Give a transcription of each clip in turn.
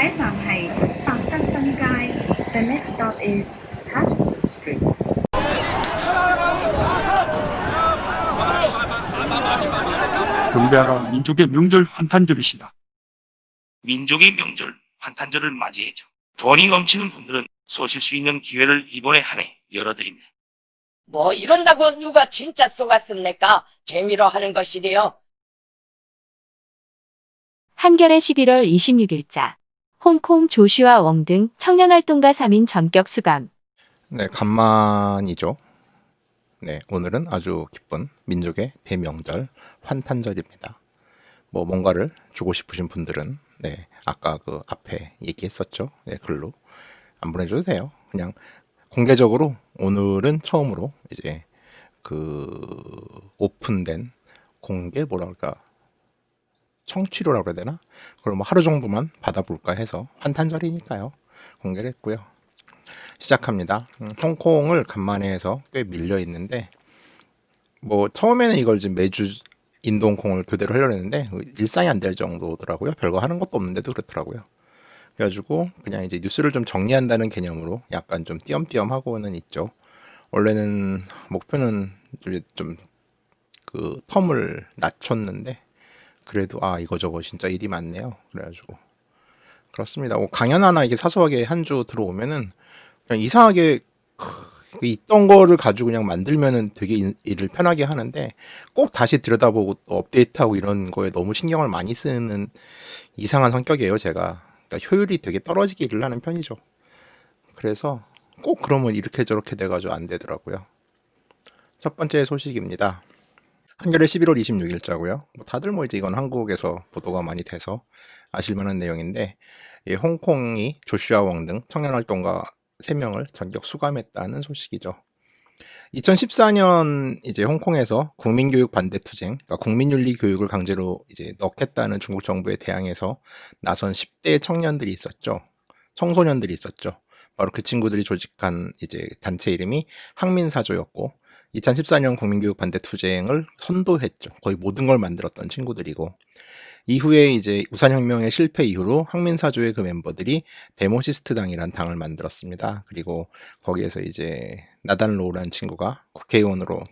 Thái Phạm Hạnh, Phạm Tân Tân Cai. The next stop is Patterson Street. 경배하라 민족의 명절 환탄절이시다. 민족의 명절, 환탄절을 맞이해죠. 돈이 넘치는 분들은 쏘실 수 있는 기회를 이번에 한 해 열어드립니다. 뭐 이런다고 누가 진짜 쏘갔습니까? 재미로 하는 것이래요. 한겨레 11월 26일자 홍콩 조슈아 웡 등 청년활동가 3인 전격 수감. 네, 간만이죠. 네, 오늘은 아주 기쁜 민족의 대명절 환탄절입니다. 뭐 뭔가를 주고 싶으신 분들은 네, 아까 그 앞에 얘기했었죠. 네, 글로 안 보내줘도 돼요. 그냥 공개적으로 오늘은 처음으로 이제 그 오픈된 공개 뭐라 그럴까 청취료라고 해야 되나? 그걸 뭐 하루 정도만 받아볼까 해서 환탄절이니까요. 공개를 했고요. 시작합니다. 홍콩을 간만에 해서 꽤 밀려 있는데 뭐 처음에는 이걸 지금 매주 인도홍콩을 교대로 하려고 했는데 일상이 안 될 정도더라고요. 별거 하는 것도 없는데도 그렇더라고요. 그래가지고 그냥 이제 뉴스를 좀 정리한다는 개념으로 약간 좀 띄엄띄엄 하고는 있죠. 원래는 목표는 좀 그 텀을 낮췄는데 그래도 이거저거 진짜 일이 많네요. 그래가지고 그렇습니다. 뭐 강연 하나 이게 사소하게 한 주 들어오면은 그냥 이상하게 있던 거를 가지고 그냥 만들면은 되게 일을 편하게 하는데 꼭 다시 들여다보고 또 업데이트하고 이런 거에 너무 신경을 많이 쓰는 이상한 성격이에요, 제가. 그러니까 효율이 되게 떨어지게 일을 하는 편이죠. 그래서 꼭 그러면 이렇게 저렇게 돼가지고 안 되더라고요. 첫 번째 소식입니다. 한겨레 11월 26일자고요. 다들 뭐 이제 이건 한국에서 보도가 많이 돼서 아실만한 내용인데 홍콩이 조슈아 웡 등 청년활동가 3명을 전격 수감했다는 소식이죠. 2014년 이제 홍콩에서 국민교육 반대 투쟁, 그러니까 국민윤리 교육을 강제로 이제 넣겠다는 중국 정부에 대항해서 나선 10대 청년들이 있었죠. 청소년들이 있었죠. 바로 그 친구들이 조직한 이제 단체 이름이 항민사조였고 2014년 국민교육 반대 투쟁을 선도했죠. 거의 모든 걸 만들었던 친구들이고 이후에 이제 우산혁명의 실패 이후로 항민사조의 그 멤버들이 데모시스트당이란 당을 만들었습니다. 그리고 거기에서 이제 나단 로우라는 친구가 국회의원으로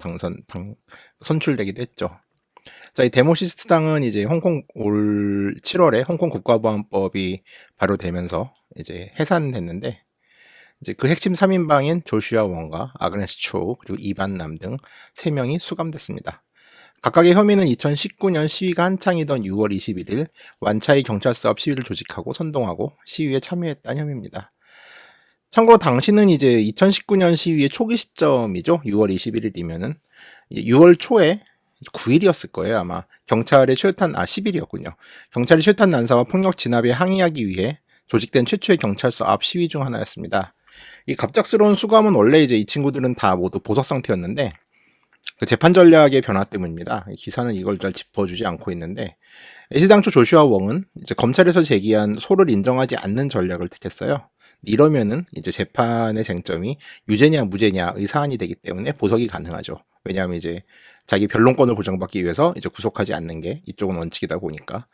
선출되기도 했죠. 자, 이 데모시스트당은 이제 홍콩 올 7월에 홍콩 국가보안법이 발효되면서 이제 해산됐는데 이제 그 핵심 3인방인 조슈아 웡과 아그네스 초 그리고 이반 남 등 3명이 수감됐습니다. 각각의 혐의는 2019년 시위가 한창이던 6월 21일 완차이 경찰서 앞 시위를 조직하고 선동하고 시위에 참여했다는 혐의입니다. 참고로 당시는 이제 2019년 시위의 초기 시점이죠. 6월 21일이면은 6월 초에 9일이었을 거예요. 아마 경찰의 최루탄 10일이었군요. 경찰이 최루탄 난사와 폭력 진압에 항의하기 위해 조직된 최초의 경찰서 앞 시위 중 하나였습니다. 이 갑작스러운 수감은 원래 이제 이 친구들은 다 모두 보석 상태였는데 그 재판 전략의 변화 때문입니다. 기사는 이걸 잘 짚어주지 않고 있는데 애시당초 조슈아 웡은 이제 검찰에서 제기한 소를 인정하지 않는 전략을 택했어요. 이러면은 이제 재판의 쟁점이 유죄냐 무죄냐의 사안이 되기 때문에 보석이 가능하죠. 왜냐하면 이제 자기 변론권을 보장받기 위해서 이제 구속하지 않는 게 이쪽은 원칙이다 보니까.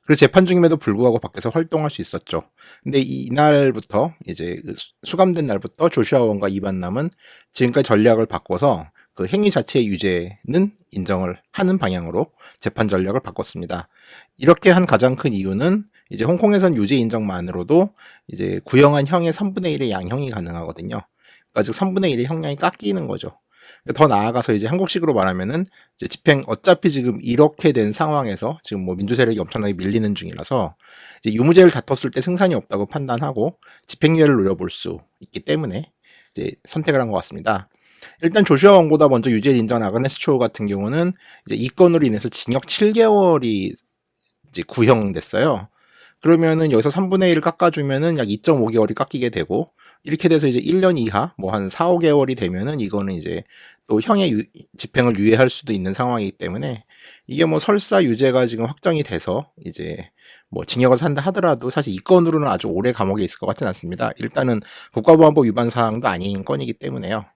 그리고 재판 중임에도 불구하고 밖에서 활동할 수 있었죠. 근데 이날부터 이제 수감된 날부터 조슈아 웡과 이반 남은 지금까지 전략을 바꿔서 그 행위 자체의 유죄는 인정을 하는 방향으로 재판 전략을 바꿨습니다. 이렇게 한 가장 큰 이유는 이제 홍콩에선 유죄 인정만으로도 이제 구형한 형의 3분의 1의 양형이 가능하거든요. 그러니까 즉 3분의 1의 형량이 깎이는 거죠. 더 나아가서 이제 한국식으로 말하면은 이제 집행 어차피 지금 이렇게 된 상황에서 지금 뭐 민주 세력이 엄청나게 밀리는 중이라서 이제 유무죄를 다퉜을 때 승산이 없다고 판단하고 집행유예를 노려볼 수 있기 때문에 이제 선택을 한 것 같습니다. 일단 조슈아 웡보다 먼저 유죄를 인정한 아그네스 초 같은 경우는 이제 이 건으로 인해서 징역 7개월이 이제 구형됐어요. 그러면은 여기서 3분의 1을 깎아주면은 약 2.5개월이 깎이게 되고 이렇게 돼서 이제 1년 이하 뭐 한 4, 5개월이 되면은 이거는 이제 또 형의 집행을 유예할 수도 있는 상황이기 때문에 이게 뭐 설사 유죄가 지금 확정이 돼서 이제 뭐 징역을 산다 하더라도 사실 이 건으로는 아주 오래 감옥에 있을 것 같진 않습니다. 일단은 국가보안법 위반 사항도 아닌 건이기 때문에요.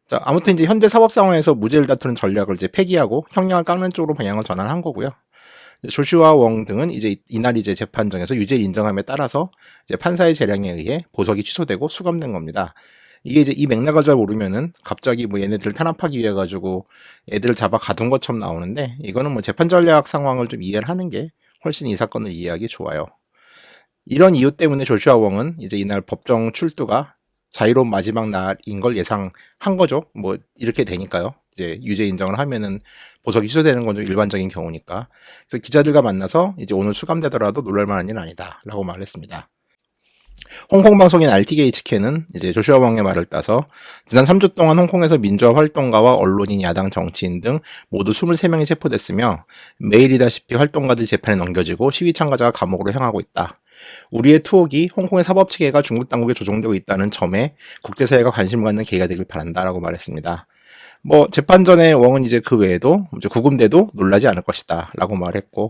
자, 아무튼 이제 현재 사법 상황에서 무죄를 다투는 전략을 이제 폐기하고 형량을 깎는 쪽으로 방향을 전환한 거고요. 조슈아 웡 등은 이제 이날 이제 재판정에서 유죄를 인정함에 따라서 이제 판사의 재량에 의해 보석이 취소되고 수감된 겁니다. 이게 이제 이 맥락을 잘 모르면은 갑자기 뭐 얘네들 탄압하기 위해 가지고 애들을 잡아 가둔 것처럼 나오는데, 이거는 뭐 재판 전략 상황을 좀 이해를 하는 게 훨씬 이 사건을 이해하기 좋아요. 이런 이유 때문에 조슈아 웡은 이제 이날 법정 출두가 자유로운 마지막 날인 걸 예상한 거죠. 뭐 이렇게 되니까요. 이제 유죄 인정을 하면은 보석이 취소되는 건 좀 일반적인 경우니까. 그래서 기자들과 만나서 이제 오늘 수감되더라도 놀랄만한 일은 아니다라고 말했습니다. 홍콩 방송인 RTKHK는 이제 조슈아 웡의 말을 따서 지난 3주 동안 홍콩에서 민주화 활동가와 언론인, 야당, 정치인 등 모두 23명이 체포됐으며 매일이다시피 활동가들이 재판에 넘겨지고 시위 참가자가 감옥으로 향하고 있다. 우리의 투옥이 홍콩의 사법체계가 중국 당국에 조종되고 있다는 점에 국제사회가 관심을 갖는 계기가 되길 바란다라고 말했습니다. 뭐 재판 전에 웡은 이제 그 외에도 이제 구금돼도 놀라지 않을 것이다라고 말했고,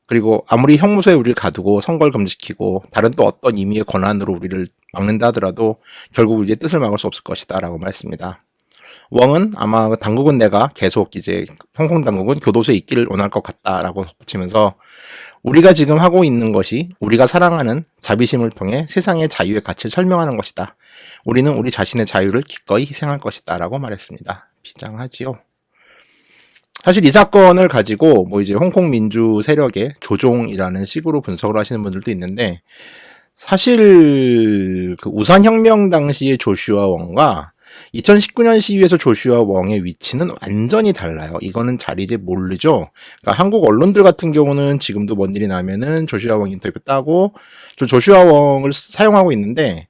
그리고 아무리 형무소에 우리를 가두고 선거를 금지시키고 다른 또 어떤 임의의 권한으로 우리를 막는다 하더라도 결국 우리의 뜻을 막을 수 없을 것이다라고 말했습니다. 웡은 아마 당국은 내가 계속 이제 홍콩 당국은 교도소에 있기를 원할 것 같다라고 덧붙이면서 우리가 지금 하고 있는 것이 우리가 사랑하는 자비심을 통해 세상의 자유의 가치를 설명하는 것이다. 우리는 우리 자신의 자유를 기꺼이 희생할 것이다 라고 말했습니다. 비장하지요. 사실 이 사건을 가지고 뭐 이제 홍콩 민주 세력의 조종이라는 식으로 분석을 하시는 분들도 있는데, 사실 그 우산혁명 당시의 조슈아 웡과 2019년 시위에서 조슈아 웡의 위치는 완전히 달라요. 이거는 잘 이제 모르죠. 그러니까 한국 언론들 같은 경우는 지금도 뭔 일이 나면은 조슈아 웡 인터뷰 따고 조슈아 웡을 사용하고 있는데,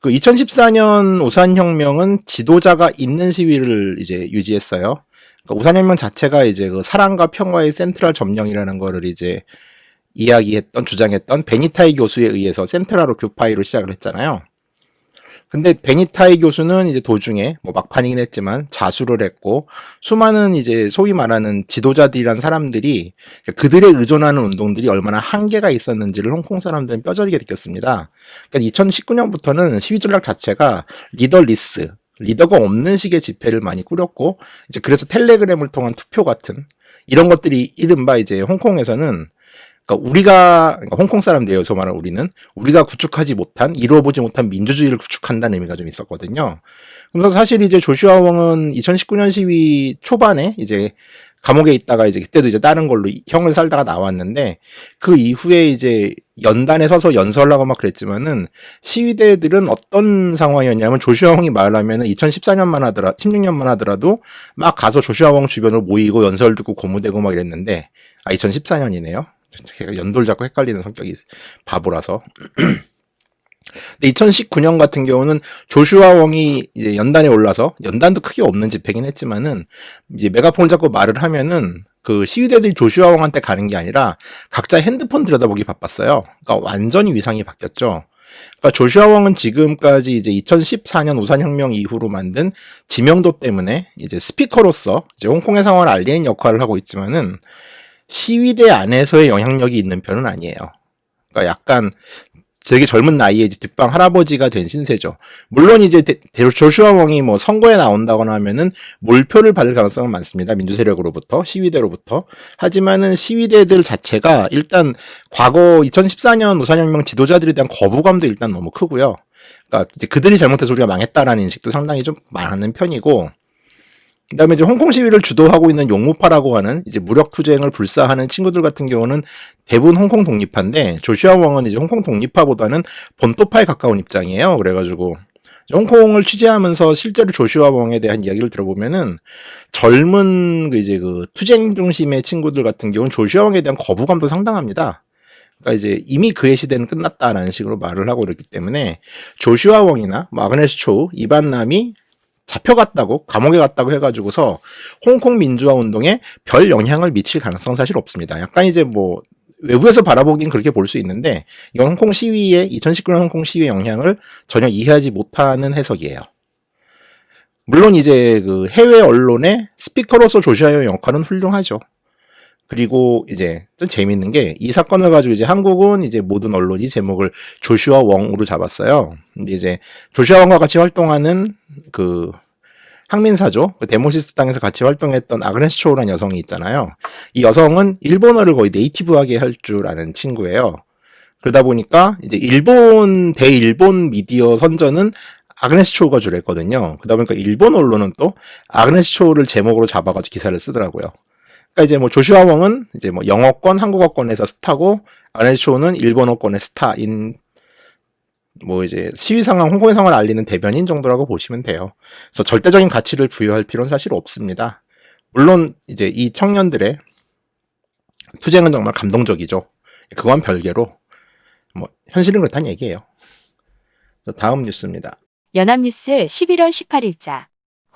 그 2014년 우산혁명은 지도자가 있는 시위를 이제 유지했어요. 그러니까 우산혁명 자체가 이제 그 사랑과 평화의 센트럴 점령이라는 거를 이제 주장했던 베니타이 교수에 의해서 센트럴 오큐파이로 시작을 했잖아요. 근데 베니타이 교수는 이제 도중에 뭐 막판이긴 했지만 자수를 했고, 수많은 이제 소위 말하는 지도자들이란 사람들이 그들의 의존하는 운동들이 얼마나 한계가 있었는지를 홍콩 사람들은 뼈저리게 느꼈습니다. 그러니까 2019년부터는 시위 전략 자체가 리더리스, 리더가 없는 식의 집회를 많이 꾸렸고, 이제 그래서 텔레그램을 통한 투표 같은 이런 것들이 이른바 이제 홍콩에서는, 그러니까 홍콩 사람들이에요. 여기서 말하는 우리가 구축하지 못한, 이루어보지 못한 민주주의를 구축한다는 의미가 좀 있었거든요. 그래서 사실 이제 조슈아 웡은 2019년 시위 초반에 이제 감옥에 있다가 이제 그때도 이제 다른 걸로 형을 살다가 나왔는데, 그 이후에 이제 연단에 서서 연설을 하고 막 그랬지만은 시위대들은 어떤 상황이었냐면, 조슈아 웡이 말하면은 16년만 하더라도 막 가서 조슈아 웡 주변으로 모이고 연설 듣고 고무되고 막 이랬는데, 2014년이네요. 제가 연도를 자꾸 헷갈리는 성격이 바보라서. 근데 2019년 같은 경우는 조슈아 웡이 이제 연단에 올라서, 연단도 크게 없는 집회긴 했지만은 이제 메가폰을 잡고 말을 하면은 그 시위대들이 조슈아 웡한테 가는 게 아니라 각자 핸드폰 들여다보기 바빴어요. 그러니까 완전히 위상이 바뀌었죠. 그러니까 조슈아 웡은 지금까지 이제 2014년 우산혁명 이후로 만든 지명도 때문에 이제 스피커로서 이제 홍콩의 상황을 알리는 역할을 하고 있지만은 시위대 안에서의 영향력이 있는 편은 아니에요. 그러니까 약간 되게 젊은 나이에 이제 뒷방 할아버지가 된 신세죠. 물론 이제 조슈아 웡이 뭐 선거에 나온다거나 하면은 몰표를 받을 가능성은 많습니다. 민주 세력으로부터, 시위대로부터. 하지만은 시위대들 자체가 일단 과거 2014년 우산혁명 지도자들에 대한 거부감도 일단 너무 크고요. 그러니까 이제 그들이 잘못해서 우리가 망했다라는 인식도 상당히 좀 많은 편이고, 그 다음에 이제 홍콩 시위를 주도하고 있는 용무파라고 하는 이제 무력투쟁을 불사하는 친구들 같은 경우는 대부분 홍콩 독립파인데, 조슈아 웡은 이제 홍콩 독립파보다는 본토파에 가까운 입장이에요. 그래가지고 홍콩을 취재하면서 실제로 조슈아 웡에 대한 이야기를 들어보면은 젊은 이제 그 투쟁 중심의 친구들 같은 경우는 조슈아 웡에 대한 거부감도 상당합니다. 그러니까 이제 이미 그의 시대는 끝났다라는 식으로 말을 하고 그랬기 때문에 조슈아 웡이나 아그네스 초, 이반남이 잡혀갔다고, 감옥에 갔다고 해가지고서 홍콩 민주화 운동에 별 영향을 미칠 가능성은 사실 없습니다. 약간 이제 뭐 외부에서 바라보긴 그렇게 볼 수 있는데, 이건 홍콩 시위의 2019년 홍콩 시위의 영향을 전혀 이해하지 못하는 해석이에요. 물론 이제 그 해외 언론의 스피커로서 조슈아의 역할은 훌륭하죠. 그리고 이제 좀 재밌는 게, 이 사건을 가지고 이제 한국은 이제 모든 언론이 제목을 조슈아 웡으로 잡았어요. 근데 이제 조슈아 웡과 같이 활동하는 그 항민사죠. 그 데모시스 땅에서 같이 활동했던 아그네스 초우라는 여성이 있잖아요. 이 여성은 일본어를 거의 네이티브하게 할 줄 아는 친구예요. 그러다 보니까 이제 대일본 미디어 선전은 아그네스 초우가 주로 했거든요. 그러다 보니까 일본 언론은 또 아그네스 초우를 제목으로 잡아가지고 기사를 쓰더라고요. 그러니까 이제 뭐 조슈아 웡은 이제 뭐 영어권, 한국어권에서 스타고 아그네스 초우는 일본어권의 스타인 뭐 이제 시위 상황, 홍콩의 상황을 알리는 대변인 정도라고 보시면 돼요. 그래서 절대적인 가치를 부여할 필요는 사실 없습니다. 물론 이제 이 청년들의 투쟁은 정말 감동적이죠. 그건 별개로 뭐 현실은 그렇다는 얘기예요. 다음 뉴스입니다. 연합뉴스 11월 18일자.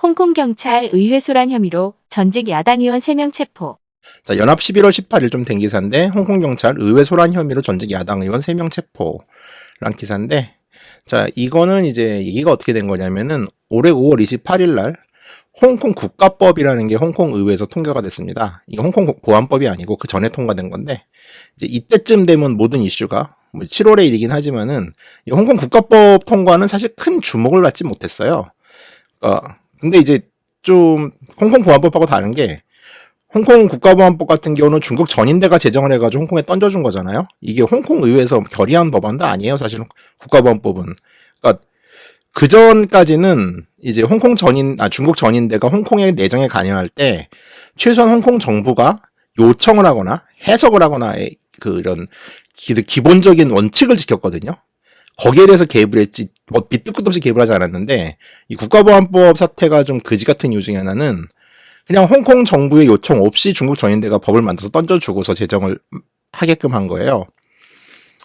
홍콩 경찰 의회 소란 혐의로 전직 야당 의원 3명 체포. 자, 연합 11월 18일 좀 된 기사인데 홍콩 경찰 의회 소란 혐의로 전직 야당 의원 3명 체포란 기사인데, 자, 이거는 이제 얘기가 어떻게 된 거냐면은 올해 5월 28일 날 홍콩 국가법이라는 게 홍콩 의회에서 통과가 됐습니다. 이게 홍콩 보안법이 아니고 그 전에 통과된 건데, 이제 이때쯤 되면 모든 이슈가 뭐 7월의 일이긴 하지만은 이 홍콩 국가법 통과는 사실 큰 주목을 받지 못했어요. 근데 이제 좀 홍콩 보안법하고 다른 게, 홍콩 국가보안법 같은 경우는 중국 전인대가 제정을 해가지고 홍콩에 던져준 거잖아요. 이게 홍콩 의회에서 결의한 법안도 아니에요, 사실은 국가보안법은. 그러니까 그 전까지는 이제 중국 전인대가 홍콩의 내정에 관여할 때 최소한 홍콩 정부가 요청을 하거나 해석을 하거나 이런 기본적인 원칙을 지켰거든요. 거기에 대해서 개입을 했지, 뭐 밑도 끝도 없이 개입을 하지 않았는데, 이 국가보안법 사태가 좀 그지 같은 이유 중에 하나는 그냥 홍콩 정부의 요청 없이 중국 전인대가 법을 만들어서 던져주고서 제정을 하게끔 한 거예요.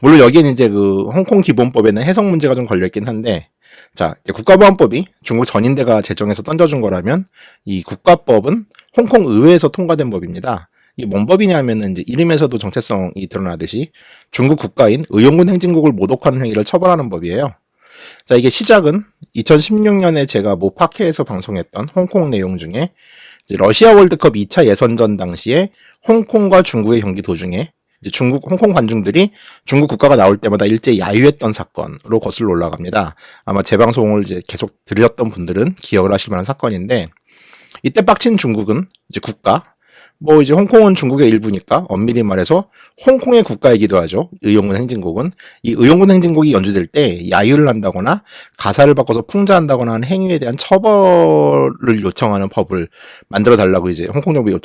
물론 여기에는 이제 그 홍콩 기본법에는 해석 문제가 좀 걸려있긴 한데, 자, 국가보안법이 중국 전인대가 제정해서 던져준 거라면 이 국가법은 홍콩 의회에서 통과된 법입니다. 이게 뭔 법이냐면은 이제 이름에서도 정체성이 드러나듯이 중국 국가인 의용군 행진국을 모독하는 행위를 처벌하는 법이에요. 자, 이게 시작은 2016년에 제가 모 팟캐에서 방송했던 홍콩 내용 중에 이제 러시아 월드컵 2차 예선전 당시에 홍콩과 중국의 경기 도중에 이제 홍콩 관중들이 중국 국가가 나올 때마다 일제히 야유했던 사건으로 거슬러 올라갑니다. 아마 제 방송을 이제 계속 들으셨던 분들은 기억을 하실 만한 사건인데, 이때 빡친 중국은 이제 뭐 이제 홍콩은 중국의 일부니까 엄밀히 말해서 홍콩의 국가이기도 하죠. 의용군 행진곡은. 이 의용군 행진곡이 연주될 때 야유를 한다거나 가사를 바꿔서 풍자한다거나 하는 행위에 대한 처벌을 요청하는 법을 만들어 달라고 이제 홍콩 정부에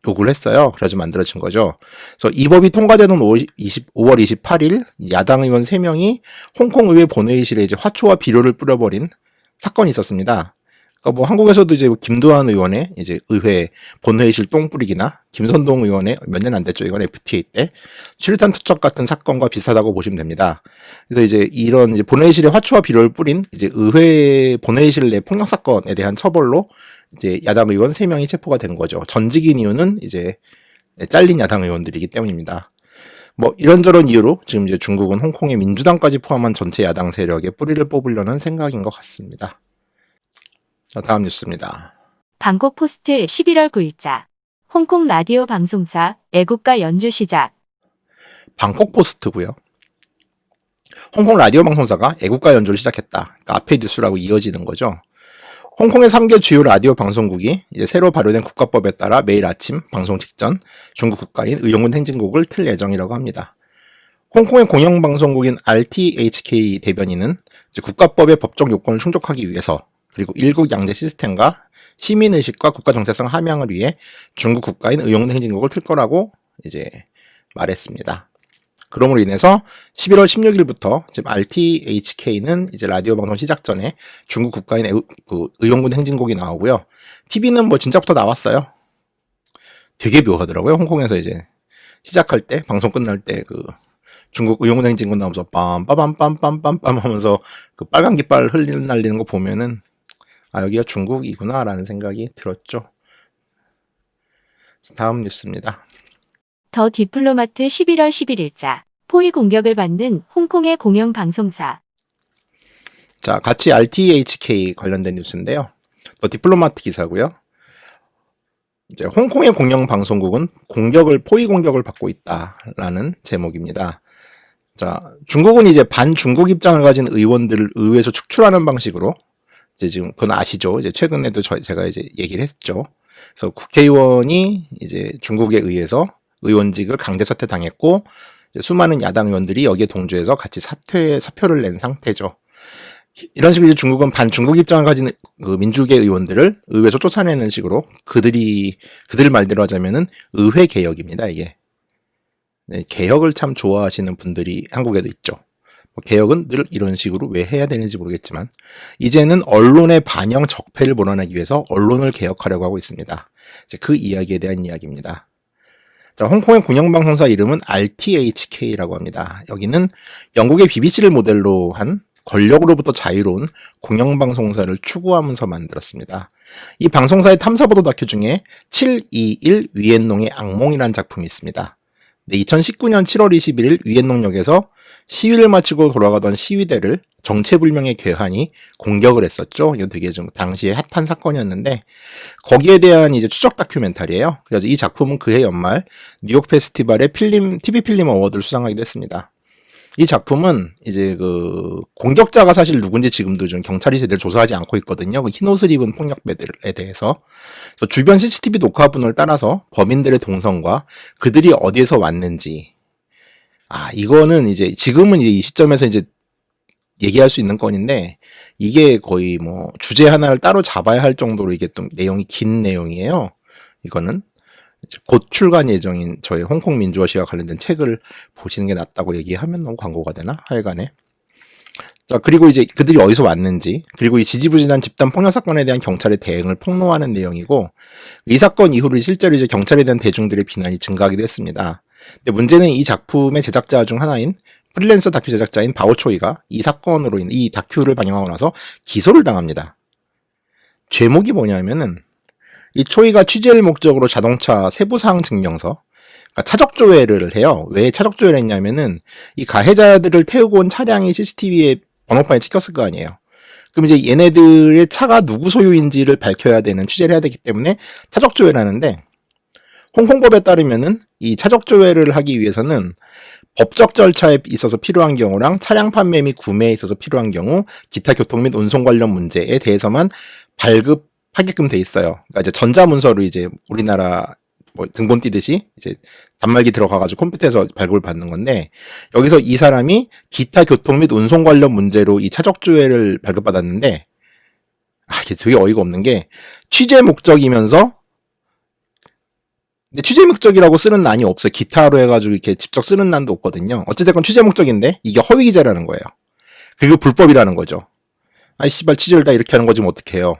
요구를 했어요. 그래가지고 만들어진 거죠. 그래서 이 법이 통과되는 5월 28일 야당 의원 3명이 홍콩 의회 본회의실에 이제 화초와 비료를 뿌려버린 사건이 있었습니다. 그러니까 뭐 한국에서도 이제 김두한 의원의 이제 의회 본회의실 똥 뿌리기나 김선동 의원의 몇 년 안 됐죠, 이건 FTA 때 수류탄 투척 같은 사건과 비슷하다고 보시면 됩니다. 그래서 이제 이런 이제 본회의실에 화초와 비료를 뿌린 이제 의회 본회의실 내 폭력 사건에 대한 처벌로 이제 야당 의원 3명이 체포가 된 거죠. 전직인 이유는 이제 잘린 야당 의원들이기 때문입니다. 뭐 이런저런 이유로 지금 이제 중국은 홍콩의 민주당까지 포함한 전체 야당 세력에 뿌리를 뽑으려는 생각인 것 같습니다. 자, 다음 뉴스입니다. 방콕 포스트 11월 9일자. 홍콩 라디오 방송사 애국가 연주 시작. 방콕 포스트고요. 홍콩 라디오 방송사가 애국가 연주를 시작했다. 그러니까 앞에 뉴스라고 이어지는 거죠. 홍콩의 3개 주요 라디오 방송국이 이제 새로 발효된 국가법에 따라 매일 아침 방송 직전 중국 국가인 의용군 행진곡을 틀 예정이라고 합니다. 홍콩의 공영방송국인 RTHK 대변인은 이제 국가법의 법적 요건을 충족하기 위해서 그리고 일국 양제 시스템과 시민의식과 국가 정체성 함양을 위해 중국 국가인 의용군 행진곡을 틀 거라고 이제 말했습니다. 그럼으로 인해서 11월 16일부터 지금 RTHK는 이제 라디오 방송 시작 전에 중국 국가인 의용군 행진곡이 나오고요. TV는 뭐 진짜부터 나왔어요. 되게 묘하더라고요. 홍콩에서 이제 시작할 때, 방송 끝날 때 중국 의용군 행진곡 나오면서 빰빠밤빰빰빰빰 하면서 그 빨간 깃발 날리는 거 보면은 여기가 중국이구나 라는 생각이 들었죠. 다음 뉴스입니다. 더 디플로마트 11월 11일자. 포위 공격을 받는 홍콩의 공영방송사. 자, 같이 RTHK 관련된 뉴스인데요. 더 디플로마트 기사고요. 이제 홍콩의 공영방송국은 포위 공격을 받고 있다라는 제목입니다. 자, 중국은 이제 반중국 입장을 가진 의원들을 의회에서 축출하는 방식으로 이제 지금 그건 아시죠? 이제 최근에도 제가 이제 얘기를 했죠. 그래서 국회의원이 이제 중국에 의해서 의원직을 강제 사퇴 당했고 수많은 야당 의원들이 여기에 동조해서 같이 사표를 낸 상태죠. 이런 식으로 이제 중국은 반중국 입장을 가진 그 민주계 의원들을 의회에서 쫓아내는 식으로 그들 말대로 하자면은 의회 개혁입니다. 이게 네, 개혁을 참 좋아하시는 분들이 한국에도 있죠. 개혁은 늘 이런 식으로 왜 해야 되는지 모르겠지만 이제는 언론의 반영 적폐를 몰아내기 위해서 언론을 개혁하려고 하고 있습니다. 이제 그 이야기에 대한 이야기입니다. 자, 홍콩의 공영방송사 이름은 RTHK라고 합니다. 여기는 영국의 BBC를 모델로 한 권력으로부터 자유로운 공영방송사를 추구하면서 만들었습니다. 이 방송사의 탐사보도 다큐 중에 721 위엔농의 악몽이라는 작품이 있습니다. 네, 2019년 7월 21일 위엔농역에서 시위를 마치고 돌아가던 시위대를 정체불명의 괴한이 공격을 했었죠. 이거 되게 좀 당시에 핫한 사건이었는데 거기에 대한 이제 추적 다큐멘터리예요. 그래서 이 작품은 그해 연말 뉴욕 페스티벌의 TV 필름 어워드를 수상하기도 했습니다. 이 작품은 이제 그 공격자가 사실 누군지 지금도 좀 경찰이 제대로 조사하지 않고 있거든요. 그 흰옷을 입은 폭력배들에 대해서. 그래서 주변 CCTV 녹화분을 따라서 범인들의 동선과 그들이 어디에서 왔는지. 이거는 이제 지금은 이제 이 시점에서 이제 얘기할 수 있는 건인데 이게 거의 뭐 주제 하나를 따로 잡아야 할 정도로 이게 좀 내용이 긴 내용이에요. 이거는 곧 출간 예정인 저희 홍콩 민주화시와 관련된 책을 보시는 게 낫다고 얘기하면 너무 광고가 되나? 하여간에. 자, 그리고 이제 그들이 어디서 왔는지, 그리고 이 지지부진한 집단 폭력 사건에 대한 경찰의 대응을 폭로하는 내용이고, 이 사건 이후로 실제로 이제 경찰에 대한 대중들의 비난이 증가하기도 했습니다. 근데 문제는 이 작품의 제작자 중 하나인 프리랜서 다큐 제작자인 바오초이가 이 사건으로 인해 이 다큐를 방영하고 나서 기소를 당합니다. 죄목이 뭐냐면은 이 초이가 취재를 목적으로 자동차 세부사항 증명서, 그러니까 차적 조회를 해요. 왜 차적 조회를 했냐면은 이 가해자들을 태우고 온 차량이 CCTV에 번호판에 찍혔을 거 아니에요. 그럼 이제 얘네들의 차가 누구 소유인지를 밝혀야 되는 취재를 해야 되기 때문에 차적 조회를 하는데 홍콩법에 따르면은 이 차적 조회를 하기 위해서는 법적 절차에 있어서 필요한 경우랑 차량 판매 및 구매에 있어서 필요한 경우, 기타 교통 및 운송 관련 문제에 대해서만 발급하게끔 돼 있어요. 그러니까 이제 전자문서로 이제 우리나라 뭐 등본 띄듯이 이제 단말기 들어가가지고 컴퓨터에서 발급을 받는 건데 여기서 이 사람이 기타 교통 및 운송 관련 문제로 이 차적 조회를 발급받았는데 이게 되게 어이가 없는 게 취재 목적이면서 근데 취재 목적이라고 쓰는 난이 없어요. 기타로 해가지고 이렇게 직접 쓰는 난도 없거든요. 어찌됐건 취재 목적인데 이게 허위 기자라는 거예요. 그리고 불법이라는 거죠. 씨발 취재를 다 이렇게 하는 거지 뭐 어떡해요.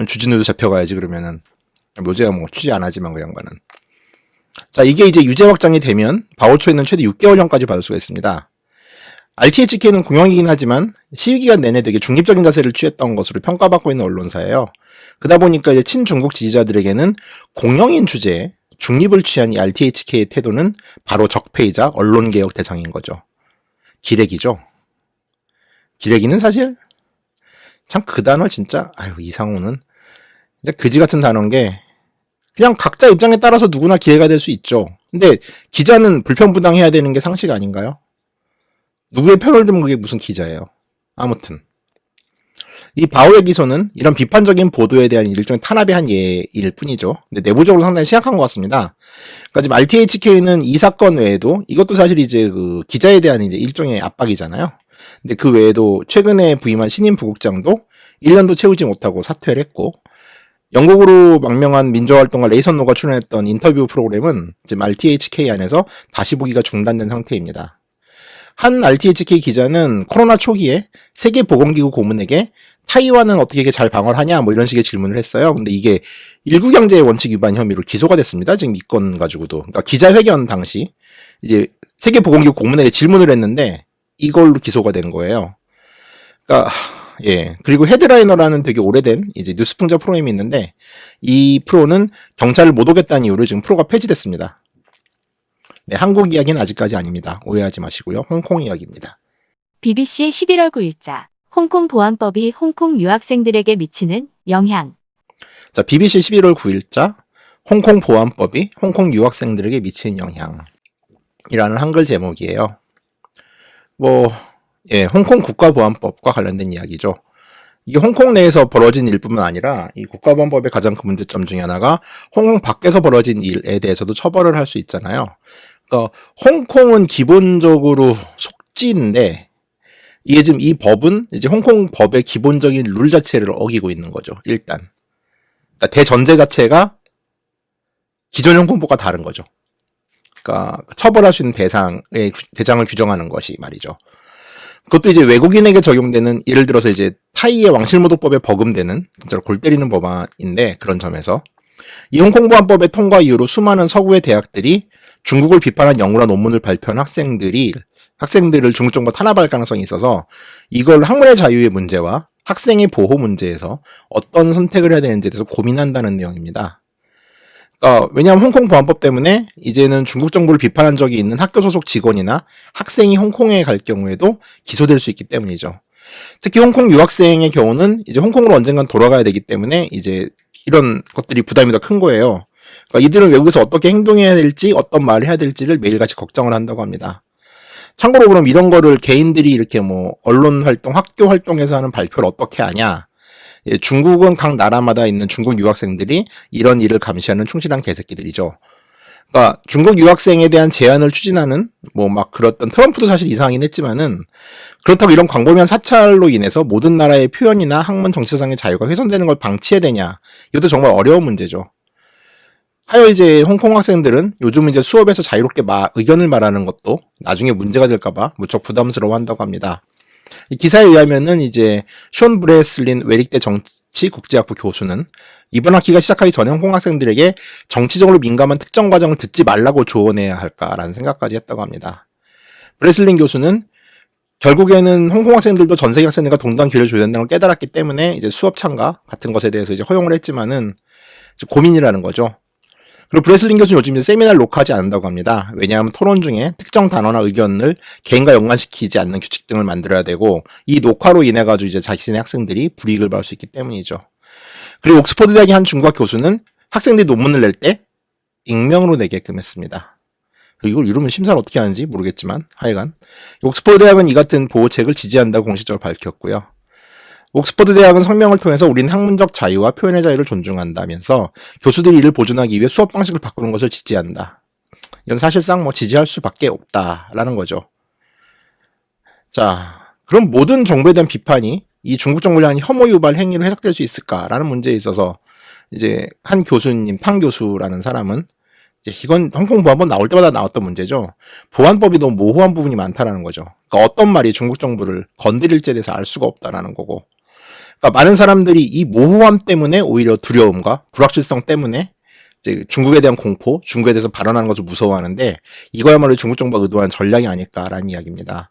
주진우도 잡혀가야지 그러면은. 묘제가 뭐 취재 안 하지만 그 양반은. 자, 이게 이제 유죄 확정이 되면 바오초에는 최대 6개월형까지 받을 수가 있습니다. RTHK는 공영이긴 하지만 시위기간 내내 되게 중립적인 자세를 취했던 것으로 평가받고 있는 언론사예요. 그러다 보니까 이제 친중국 지지자들에게는 공영인 주제에 중립을 취한 이 RTHK의 태도는 바로 적폐이자 언론개혁 대상인 거죠. 기레기죠. 기레기는 사실 참 그 단어 진짜 이상호는 진짜 그지 같은 단어인 게 그냥 각자 입장에 따라서 누구나 기회가 될 수 있죠. 근데 기자는 불편부당해야 되는 게 상식 아닌가요? 누구의 편을 들면 그게 무슨 기자예요. 아무튼 이 바오의 기소는 이런 비판적인 보도에 대한 일종의 탄압의 한 예일 뿐이죠. 근데 내부적으로 상당히 심각한 것 같습니다. 그러니까 지금 RTHK는 이 사건 외에도 이것도 사실 이제 그 기자에 대한 이제 일종의 압박이잖아요. 근데 그 외에도 최근에 부임한 신임 부국장도 1년도 채우지 못하고 사퇴를 했고 영국으로 망명한 민주화활동가 레이선노가 출연했던 인터뷰 프로그램은 지금 RTHK 안에서 다시 보기가 중단된 상태입니다. 한 RTHK 기자는 코로나 초기에 세계보건기구 고문에게 타이완은 어떻게 잘 방어하냐 뭐 이런 식의 질문을 했어요. 근데 이게 일국경제의 원칙 위반 혐의로 기소가 됐습니다. 지금 이 건 가지고도. 그러니까 기자회견 당시 이제 세계보건기구 고문에게 질문을 했는데 이걸로 기소가 된 거예요. 그러니까 그리고 헤드라이너라는 되게 오래된 이제 뉴스풍자 프로그램이 있는데 이 프로는 경찰을 못 오겠다는 이유로 지금 프로가 폐지됐습니다. 네, 한국 이야기는 아직까지 아닙니다. 오해하지 마시고요. 홍콩 이야기입니다. BBC 11월 9일자 홍콩 보안법이 홍콩 유학생들에게 미치는 영향. 자, BBC 11월 9일자 홍콩 보안법이 홍콩 유학생들에게 미치는 영향이라는 한글 제목이에요. 홍콩 국가보안법과 관련된 이야기죠. 이게 홍콩 내에서 벌어진 일뿐만 아니라 이 국가보안법의 가장 큰 문제점 중에 하나가 홍콩 밖에서 벌어진 일에 대해서도 처벌을 할 수 있잖아요. 그러니까 홍콩은 기본적으로 속지인데 이게 지금 이 법은 이제 홍콩 법의 기본적인 룰 자체를 어기고 있는 거죠. 일단 그러니까 대전제 자체가 기존 홍콩법과 다른 거죠. 그러니까 처벌할 수 있는 대상을 규정하는 것이 말이죠. 그것도 이제 외국인에게 적용되는, 예를 들어서 이제 타이의 왕실모독법에 버금되는 진짜로 골 때리는 법안인데, 그런 점에서 이 홍콩보안법의 통과 이후로 수많은 서구의 대학들이 중국을 비판한 연구나 논문을 발표한 학생들을 중국 정부가 탄압할 가능성이 있어서 이걸 학문의 자유의 문제와 학생의 보호 문제에서 어떤 선택을 해야 되는지에 대해서 고민한다는 내용입니다. 왜냐하면 홍콩 보안법 때문에 이제는 중국 정부를 비판한 적이 있는 학교 소속 직원이나 학생이 홍콩에 갈 경우에도 기소될 수 있기 때문이죠. 특히 홍콩 유학생의 경우는 이제 홍콩으로 언젠간 돌아가야 되기 때문에 이제 이런 것들이 부담이 더 큰 거예요. 이들은 외국에서 어떻게 행동해야 될지, 어떤 말을 해야 될지를 매일같이 걱정을 한다고 합니다. 참고로 그럼 이런 거를 개인들이 이렇게 뭐 언론 활동, 학교 활동에서 하는 발표를 어떻게 하냐? 중국은 각 나라마다 있는 중국 유학생들이 이런 일을 감시하는 충실한 개새끼들이죠. 그러니까 중국 유학생에 대한 제한을 추진하는 뭐 막 그랬던 트럼프도 사실 이상하긴 했지만은, 그렇다고 이런 광범위한 사찰로 인해서 모든 나라의 표현이나 학문 정치상의 자유가 훼손되는 걸 방치해야 되냐? 이것도 정말 어려운 문제죠. 하여 이제 홍콩 학생들은 요즘 이제 수업에서 자유롭게 의견을 말하는 것도 나중에 문제가 될까봐 무척 부담스러워 한다고 합니다. 이 기사에 의하면은 이제 숀 브레슬린 외릭대 정치국제학부 교수는 이번 학기가 시작하기 전에 홍콩 학생들에게 정치적으로 민감한 특정 과정을 듣지 말라고 조언해야 할까라는 생각까지 했다고 합니다. 브레슬린 교수는 결국에는 홍콩 학생들도 전 세계 학생들과 동등한 기회를 줘야 된다는 걸 깨달았기 때문에 이제 수업 참가 같은 것에 대해서 이제 허용을 했지만은 고민이라는 거죠. 그리고 브레슬린 교수는 요즘 이제 세미나를 녹화하지 않는다고 합니다. 왜냐하면 토론 중에 특정 단어나 의견을 개인과 연관시키지 않는 규칙 등을 만들어야 되고, 이 녹화로 인해 가지고 이제 자신의 학생들이 불이익을 받을 수 있기 때문이죠. 그리고 옥스퍼드 대학의 한 중국학 교수는 학생들이 논문을 낼 때 익명으로 내게끔 했습니다. 이걸 이러면 심사를 어떻게 하는지 모르겠지만 하여간 옥스퍼드 대학은 이 같은 보호책을 지지한다고 공식적으로 밝혔고요. 옥스퍼드 대학은 성명을 통해서 우리는 학문적 자유와 표현의 자유를 존중한다면서 교수들이 이를 보존하기 위해 수업 방식을 바꾸는 것을 지지한다. 이건 사실상 뭐 지지할 수밖에 없다라는 거죠. 자, 그럼 모든 정부에 대한 비판이 이 중국 정부를 향한 혐오 유발 행위로 해석될 수 있을까라는 문제에 있어서 이제 한 교수님, 탕 교수라는 사람은 이건 홍콩 보안법 나올 때마다 나왔던 문제죠. 보안법이 너무 모호한 부분이 많다라는 거죠. 그러니까 어떤 말이 중국 정부를 건드릴지에 대해서 알 수가 없다라는 거고. 그러니까 많은 사람들이 이 모호함 때문에 오히려 두려움과 불확실성 때문에 이제 중국에 대한 공포, 중국에 대해서 발언하는 것을 무서워하는데, 이거야말로 중국 정부가 의도한 전략이 아닐까라는 이야기입니다.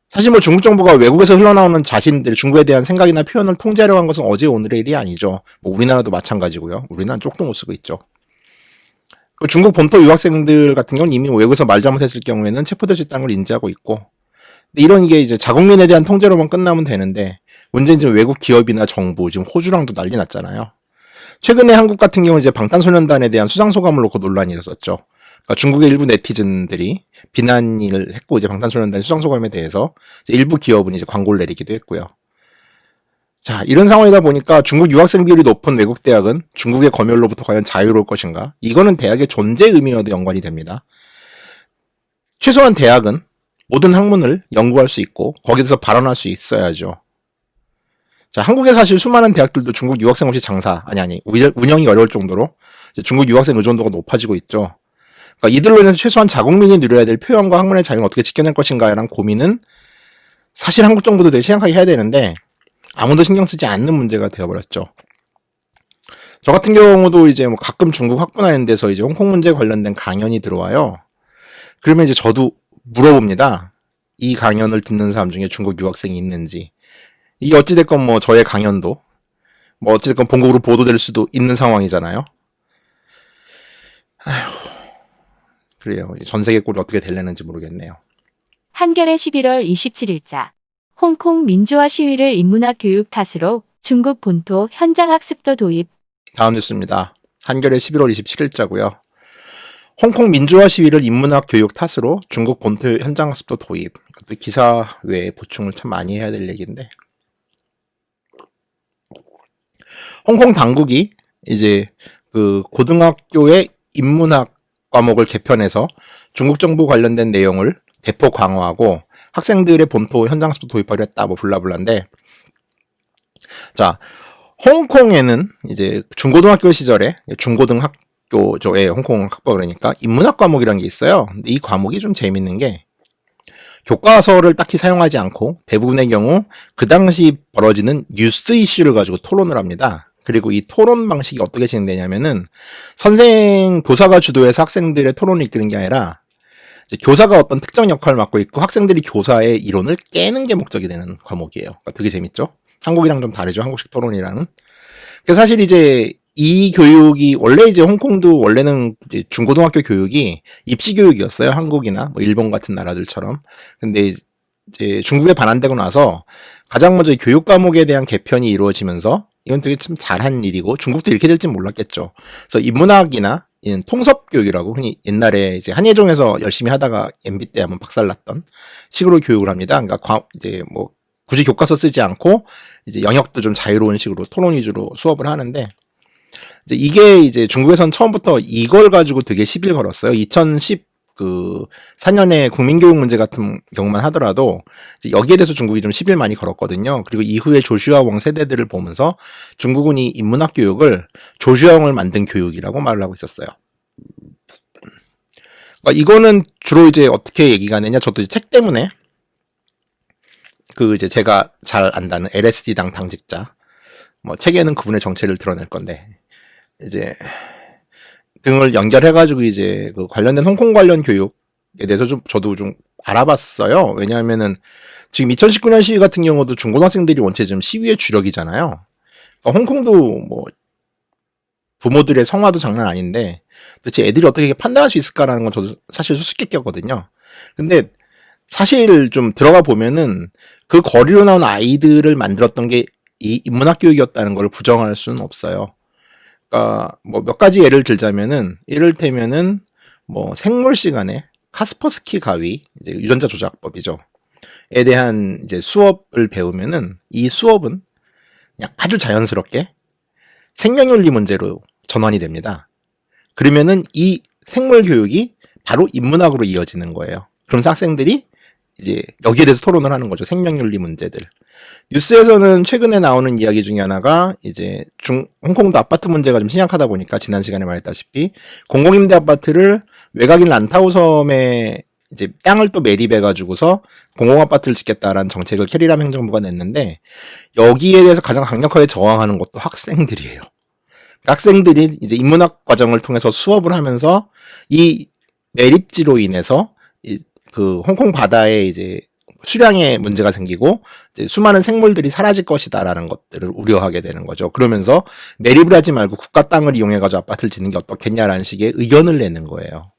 사실 뭐 중국 정부가 외국에서 흘러나오는 자신들, 중국에 대한 생각이나 표현을 통제하려고 한 것은 어제 오늘의 일이 아니죠. 뭐 우리나라도 마찬가지고요. 우리나라는 쪽도 못 쓰고 있죠. 중국 본토 유학생들 같은 경우는 이미 외국에서 말 잘못했을 경우에는 체포될 수 있다는 걸 인지하고 있고, 근데 이런 게 이제 자국민에 대한 통제로만 끝나면 되는데, 문제는 지금 외국 기업이나 정부, 지금 호주랑도 난리 났잖아요. 최근에 한국 같은 경우 이제 방탄소년단에 대한 수상소감을 놓고 논란이 일었었죠. 그러니까 중국의 일부 네티즌들이 비난을 했고, 이제 방탄소년단 수상소감에 대해서 이제 일부 기업은 이제 광고를 내리기도 했고요. 자, 이런 상황이다 보니까 중국 유학생 비율이 높은 외국 대학은 중국의 검열로부터 과연 자유로울 것인가? 이거는 대학의 존재 의미와도 연관이 됩니다. 최소한 대학은 모든 학문을 연구할 수 있고 거기에서 발언할 수 있어야죠. 자, 한국에 사실 수많은 대학들도 중국 유학생 없이 운영이 어려울 정도로 이제 중국 유학생 의존도가 높아지고 있죠. 그러니까 이들로 인해서 최소한 자국민이 누려야 될 표현과 학문의 자유는 어떻게 지켜낼 것인가에 대한 고민은 사실 한국 정부도 되게 심각하게 해야 되는데 아무도 신경 쓰지 않는 문제가 되어버렸죠. 저 같은 경우도 이제 뭐 가끔 중국 학부하는 데서 이제 홍콩 문제 관련된 강연이 들어와요. 그러면 이제 저도 물어봅니다. 이 강연을 듣는 사람 중에 중국 유학생이 있는지. 이게 어찌됐건 뭐 저의 강연도 뭐 어찌됐건 본국으로 보도될 수도 있는 상황이잖아요. 아휴, 그래요. 전 세계 꼴이 어떻게 될려는지 모르겠네요. 한겨레 11월 27일자. 홍콩 민주화 시위를 인문학 교육 탓으로 중국 본토 현장 학습도 도입. 다음 뉴스입니다. 한겨레 11월 27일자고요. 홍콩 민주화 시위를 인문학 교육 탓으로 중국 본토 현장 학습도 도입. 이것도 기사 외에 보충을 참 많이 해야 될 얘기인데. 홍콩 당국이 이제 그 고등학교의 인문학 과목을 개편해서 중국 정부 관련된 내용을 대폭 강화하고 학생들의 본토 현장 학습도 도입하려 했다, 뭐 블라블라인데, 자, 홍콩에는 이제 중고등학교 시절에 중고등학교조의 홍콩 학부 그러니까 인문학 과목이라는 게 있어요. 근데 이 과목이 좀 재밌는 게 교과서를 딱히 사용하지 않고 대부분의 경우 그 당시 벌어지는 뉴스 이슈를 가지고 토론을 합니다. 그리고 이 토론 방식이 어떻게 진행되냐면은 교사가 주도해서 학생들의 토론을 이끄는 게 아니라 이제 교사가 어떤 특정 역할을 맡고 있고 학생들이 교사의 이론을 깨는 게 목적이 되는 과목이에요. 그러니까 되게 재밌죠? 한국이랑 좀 다르죠? 한국식 토론이랑은. 그래서 사실 이제 이 교육이 원래 이제 홍콩도 원래는 이제 중고등학교 교육이 입시 교육이었어요. 한국이나 뭐 일본 같은 나라들처럼. 근데 이제 중국에 반환되고 나서 가장 먼저 교육 과목에 대한 개편이 이루어지면서 이건 되게 참 잘한 일이고 중국도 이렇게 될지 몰랐겠죠. 그래서 인문학이나 통섭 교육이라고 흔히 옛날에 이제 한예종에서 열심히 하다가 MB 때 한번 박살났던 식으로 교육을 합니다. 그러니까 이제 뭐 굳이 교과서 쓰지 않고 이제 영역도 좀 자유로운 식으로 토론 위주로 수업을 하는데 이게 이제 중국에선 처음부터 이걸 가지고 되게 시비를 걸었어요. 2014년에 국민교육 문제 같은 경우만 하더라도 여기에 대해서 중국이 좀 시비를 많이 걸었거든요. 그리고 이후에 조슈아 웡 세대들을 보면서 중국은 이 인문학 교육을 조슈아 웡을 만든 교육이라고 말을 하고 있었어요. 그러니까 이거는 주로 이제 어떻게 얘기가 되냐? 저도 이제 책 때문에 이제 제가 잘 안다는 LSD당 당직자, 뭐 책에는 그분의 정체를 드러낼 건데 이제 등을 연결해가지고 이제 그 관련된 홍콩 관련 교육에 대해서 저도 좀 알아봤어요. 왜냐하면은 지금 2019년 시위 같은 경우도 중고등학생들이 원체 좀 시위의 주력이잖아요. 그러니까 홍콩도 뭐 부모들의 성화도 장난 아닌데 도대체 애들이 어떻게 판단할 수 있을까라는 건 저도 사실 수수께끼였거든요. 근데 사실 좀 들어가 보면은 그 거리로 나온 아이들을 만들었던 게 이 인문학 교육이었다는 걸 부정할 수는 없어요. 그러니까 뭐 몇 가지 예를 들자면은 이를테면은 뭐 생물 시간에 카스퍼스키 가위 이제 유전자 조작법이죠. 에 대한 이제 수업을 배우면은 이 수업은 그냥 아주 자연스럽게 생명윤리 문제로 전환이 됩니다. 그러면은 이 생물 교육이 바로 인문학으로 이어지는 거예요. 그러면서 학생들이 이제 여기에 대해서 토론을 하는 거죠. 생명윤리 문제들. 뉴스에서는 최근에 나오는 이야기 중에 하나가 이제 홍콩도 아파트 문제가 좀 심각하다 보니까 지난 시간에 말했다시피 공공임대 아파트를 외곽인 란타우 섬에 이제 땅을 또 매립해가지고서 공공아파트를 짓겠다라는 정책을 캐리람 행정부가 냈는데 여기에 대해서 가장 강력하게 저항하는 것도 학생들이에요. 학생들이 이제 인문학 과정을 통해서 수업을 하면서 이 매립지로 인해서 그 홍콩 바다에 이제 수량에 문제가 생기고 이제 수많은 생물들이 사라질 것이다라는 것들을 우려하게 되는 거죠. 그러면서 매립을 하지 말고 국가 땅을 이용해가지고 아파트를 짓는 게 어떻겠냐라는 식의 의견을 내는 거예요.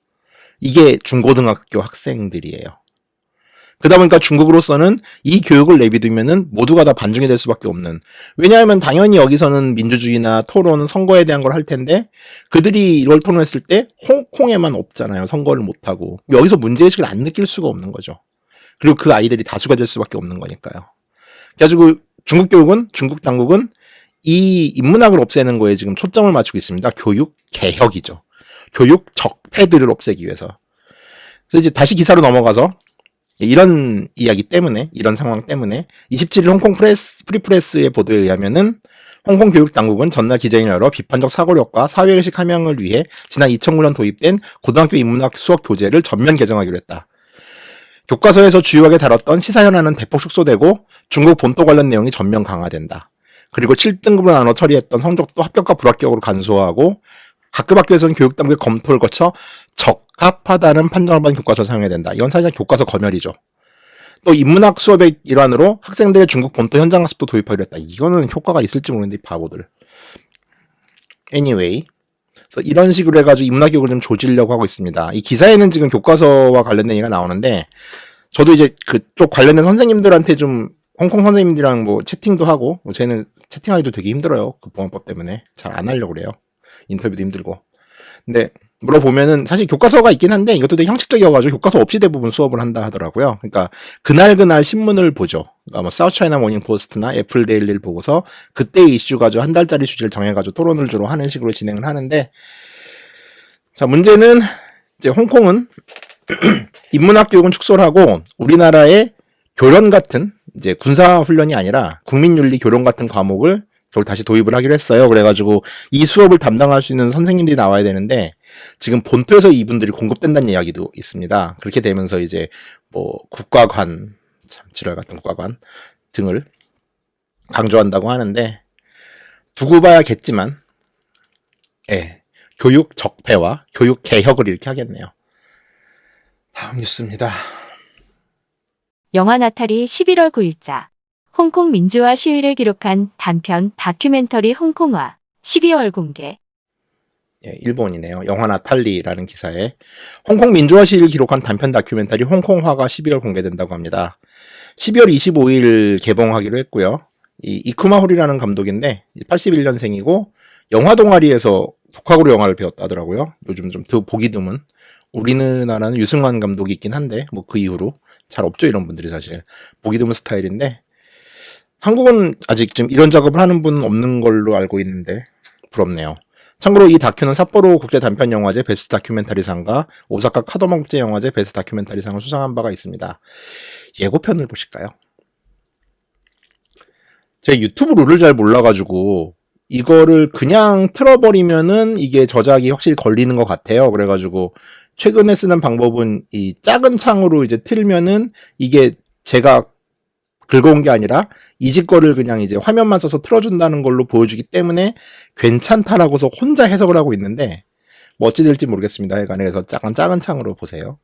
이게 중고등학교 학생들이에요. 그러다 보니까 중국으로서는 이 교육을 내비두면은 모두가 다 반중이 될 수밖에 없는. 왜냐하면 당연히 여기서는 민주주의나 토론, 선거에 대한 걸 할 텐데 그들이 이걸 토론했을 때 홍콩에만 없잖아요. 선거를 못하고. 여기서 문제의식을 안 느낄 수가 없는 거죠. 그리고 그 아이들이 다수가 될 수밖에 없는 거니까요. 그래가지고 중국 당국은 이 인문학을 없애는 거에 지금 초점을 맞추고 있습니다. 교육 개혁이죠. 교육 적폐들을 없애기 위해서. 그래서 이제 다시 기사로 넘어가서 이런 이야기 때문에, 이런 상황 때문에 27일 홍콩 프리프레스의 보도에 의하면은 홍콩 교육 당국은 전날 기자회견을 열어 비판적 사고력과 사회의식 함양을 위해 지난 2009년 도입된 고등학교 인문학 수업 교재를 전면 개정하기로 했다. 교과서에서 주요하게 다뤘던 시사 현안은 대폭 축소되고 중국 본토 관련 내용이 전면 강화된다. 그리고 7등급으로 나눠 처리했던 성적도 합격과 불합격으로 간소화하고 학급 학교에서는 교육당국의 검토를 거쳐 적합하다는 판정을 받은 교과서를 사용해야 된다. 이건 사실 교과서 검열이죠. 또 인문학 수업의 일환으로 학생들의 중국 본토 현장 학습도 도입하기로 했다. 이거는 효과가 있을지 모르는데 이 바보들. Anyway. 그래서 이런 식으로 해가지고 인문학 교육을 좀 조지려고 하고 있습니다. 이 기사에는 지금 교과서와 관련된 얘기가 나오는데 저도 이제 그쪽 관련된 선생님들한테 좀 홍콩 선생님들이랑 뭐 채팅도 하고 쟤는 채팅하기도 되게 힘들어요. 그 보안법 때문에 잘 안 하려고 그래요. 인터뷰도 힘들고. 근데 물어보면은 사실 교과서가 있긴 한데 이것도 되게 형식적이어가지고 교과서 없이 대부분 수업을 한다 하더라고요. 그러니까 그날 신문을 보죠. 그러니까 뭐 사우스차이나 모닝 포스트나 애플 데일리를 보고서 그때 이슈 가지고 한 달짜리 주제를 정해가지고 토론을 주로 하는 식으로 진행을 하는데, 자, 문제는 이제 홍콩은 인문학 교육은 축소를 하고 우리나라의 교련 같은 이제 군사 훈련이 아니라 국민윤리 교련 같은 과목을 저걸 다시 도입을 하기로 했어요. 그래가지고 이 수업을 담당할 수 있는 선생님들이 나와야 되는데 지금 본토에서 이분들이 공급된다는 이야기도 있습니다. 그렇게 되면서 이제 뭐 국가관, 참 지랄 같은 국가관 등을 강조한다고 하는데 두고 봐야겠지만, 예, 교육 적폐와 교육 개혁을 이렇게 하겠네요. 다음 뉴스입니다. 영화 나탈이 11월 9일자 홍콩 민주화 시위를 기록한 단편 다큐멘터리 홍콩화 12월 공개. 예, 일본이네요. 영화 나탈리라는 기사에 홍콩 민주화 시위를 기록한 단편 다큐멘터리 홍콩화가 12월 공개된다고 합니다. 12월 25일 개봉하기로 했고요. 이 이쿠마 호리라는 감독인데 81년생이고 영화 동아리에서 독학으로 영화를 배웠다더라고요. 요즘 좀 보기 드문, 우리나라는 유승환 감독이 있긴 한데 뭐 그 이후로 잘 없죠, 이런 분들이. 사실 보기 드문 스타일인데 한국은 아직 좀 이런 작업을 하는 분은 없는 걸로 알고 있는데 부럽네요. 참고로 이 다큐는 삿포로 국제 단편 영화제 베스트 다큐멘터리상과 오사카 카도마 국제 영화제 베스트 다큐멘터리상을 수상한 바가 있습니다. 예고편을 보실까요? 제가 유튜브 룰을 잘 몰라가지고 이거를 그냥 틀어버리면은 이게 저작이 확실히 걸리는 것 같아요. 그래가지고 최근에 쓰는 방법은 이 작은 창으로 이제 틀면은 이게 제가 긁어온 게 아니라 이 집 거를 그냥 이제 화면만 써서 틀어준다는 걸로 보여주기 때문에 괜찮다라고서 혼자 해석을 하고 있는데 뭐 어찌 될지 모르겠습니다. 하여간 그래서 작은 창으로 보세요.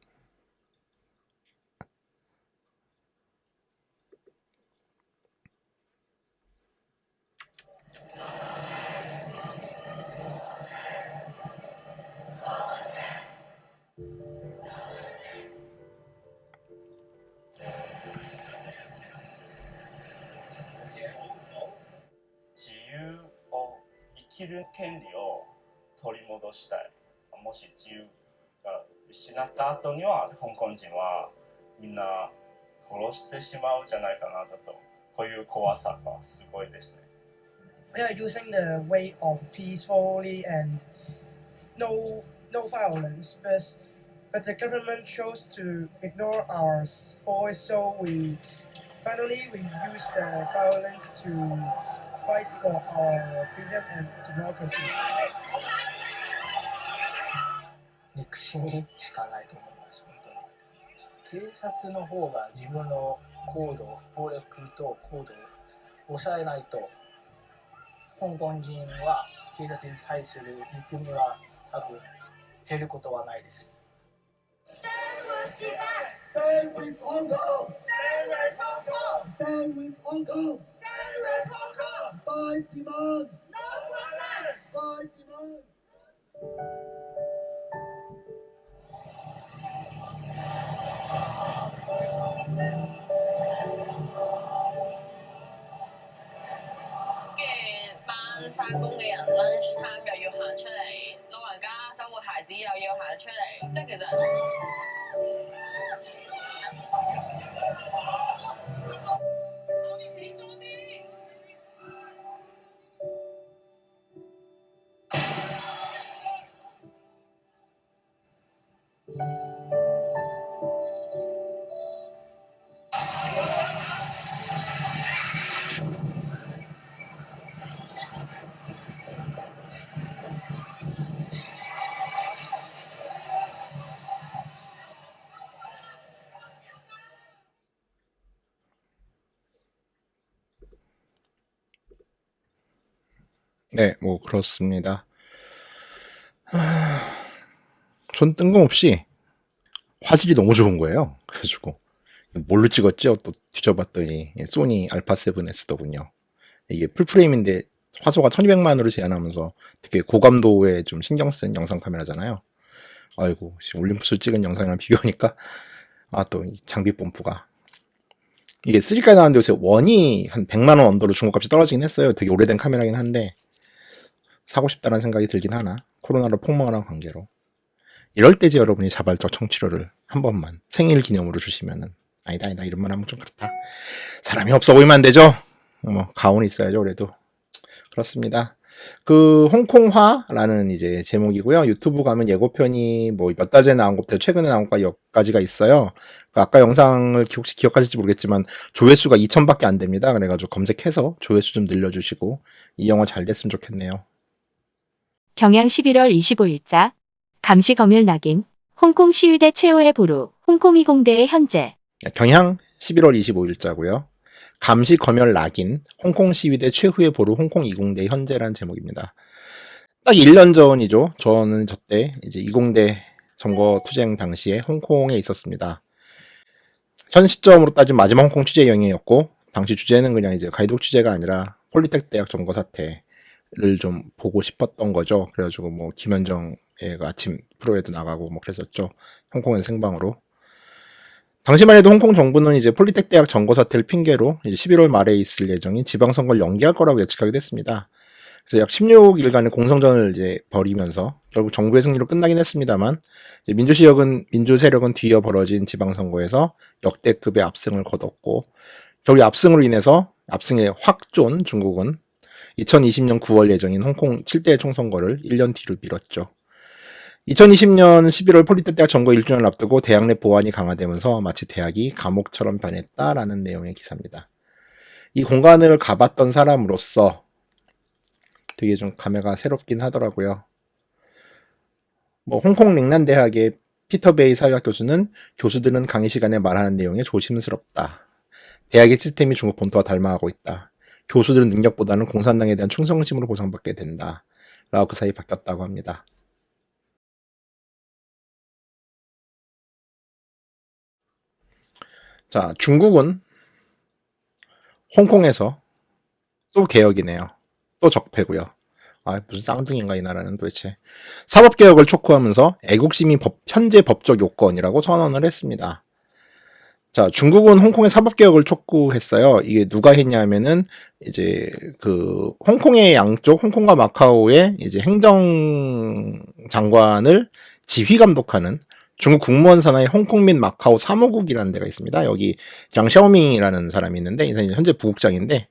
지유を生きる権利を取り戻したい。もし自由が失った後には香港人はみんな殺してしまうんじゃないかなと、こういう怖さがすごいですね。They are using the way of peacefully and no violence, but the government chose to ignore our voice, so we use the violence to fight for our freedom and democracy. 憎しみしかないと思います。本当に警察の方が自分の行動、暴力と行動を抑えないと香港人は警察に対する憎みは多分減ることはないです。Stand with Tibet! Stand with Hong Kong! Stand with Hong Kong! Stand with Hong Kong! Stand with Hong Kong! 5 demands! Not one less! 5 demands! Ban 翻工嘅人 lunch time 又要行出嚟，老人家守護孩子又要行出嚟，即係其實。네, 뭐 그렇습니다. 전 뜬금없이 화질이 너무 좋은 거예요. 그래가지고 뭘로 찍었죠? 또 뒤져봤더니 소니 알파7S더군요. 이게 풀프레임인데 화소가 1200만으로 제한하면서 되게 고감도에 좀 신경 쓴 영상 카메라잖아요. 아이고, 올림푸스 찍은 영상이랑 비교하니까 또 이 장비 펌프가 이게 3까지 나왔는데 요새 원이 한 100만원 언더로 중고값이 떨어지긴 했어요. 되게 오래된 카메라긴 한데 사고 싶다는 생각이 들긴 하나, 코로나로 폭망한 관계로. 이럴 때지 여러분이 자발적 청취료를 한 번만 생일 기념으로 주시면은 아니다, 이런 말 하면 좀 그렇다. 사람이 없어 보이면 안 되죠? 뭐, 가온이 있어야죠, 그래도. 그렇습니다. 그, 홍콩화라는 이제 제목이고요. 유튜브 가면 예고편이 뭐 몇 달 전에 나온 것부터 최근에 나온 것까지가 있어요. 그 아까 영상을 혹시 기억하실지 모르겠지만 조회수가 2,000밖에 안 됩니다. 그래가지고 검색해서 조회수 좀 늘려주시고 이 영화 잘 됐으면 좋겠네요. 경향 11월 25일자 감시 검열 낙인 홍콩 시위대 최후의 보루 홍콩 20대의 현재 경향 11월 25일자고요. 감시 검열 낙인 홍콩 시위대 최후의 보루 홍콩 20대 현재라는 제목입니다. 딱 1년 전이죠. 저는 저때 이제 20대 점거 투쟁 당시에 홍콩에 있었습니다. 현 시점으로 따지면 마지막 홍콩 취재 여행이었고 당시 주제는 그냥 이제 가이드북 취재가 아니라 폴리텍 대학 점거 사태를 좀 보고 싶었던 거죠. 그래가지고 뭐 김현정 애가 아침 프로에도 나가고 뭐 그랬었죠. 홍콩에서 생방으로. 당시만 해도 홍콩 정부는 이제 폴리텍 대학 점거 사태를 핑계로 이제 11월 말에 있을 예정인 지방선거를 연기할 거라고 예측하게 됐습니다. 그래서 약 16일간의 공성전을 이제 벌이면서 결국 정부의 승리로 끝나긴 했습니다만 이제 민주 세력은 뒤이어 벌어진 지방선거에서 역대급의 압승을 거뒀고 결국 압승으로 인해서 압승에 확존 중국은 2020년 9월 예정인 홍콩 7대 총선거를 1년 뒤로 미뤘죠. 2020년 11월 폴리텍 대학 점거 1주년을 앞두고 대학 내 보안이 강화되면서 마치 대학이 감옥처럼 변했다라는 내용의 기사입니다. 이 공간을 가봤던 사람으로서 되게 좀 감회가 새롭긴 하더라고요. 뭐 홍콩 링난대학의 피터 베이 사회학 교수는 교수들은 강의 시간에 말하는 내용에 조심스럽다. 대학의 시스템이 중국 본토와 닮아가고 있다. 교수들은 능력보다는 공산당에 대한 충성심으로 보상받게 된다. 라고 그 사이 바뀌었다고 합니다. 자, 중국은 홍콩에서 또 개혁이네요. 또 적폐고요. 아, 무슨 쌍둥이인가 이 나라는 도대체. 사법개혁을 촉구하면서 애국심이 현재 법적 요건이라고 선언을 했습니다. 자, 중국은 홍콩의 사법개혁을 촉구했어요. 이게 누가 했냐면은 이제 그 홍콩의 양쪽 홍콩과 마카오의 이제 행정장관을 지휘 감독하는 중국 국무원 산하의 홍콩 및 마카오 사무국이라는 데가 있습니다. 여기 장샤오밍이라는 사람이 있는데 이 사람이 현재 부국장인데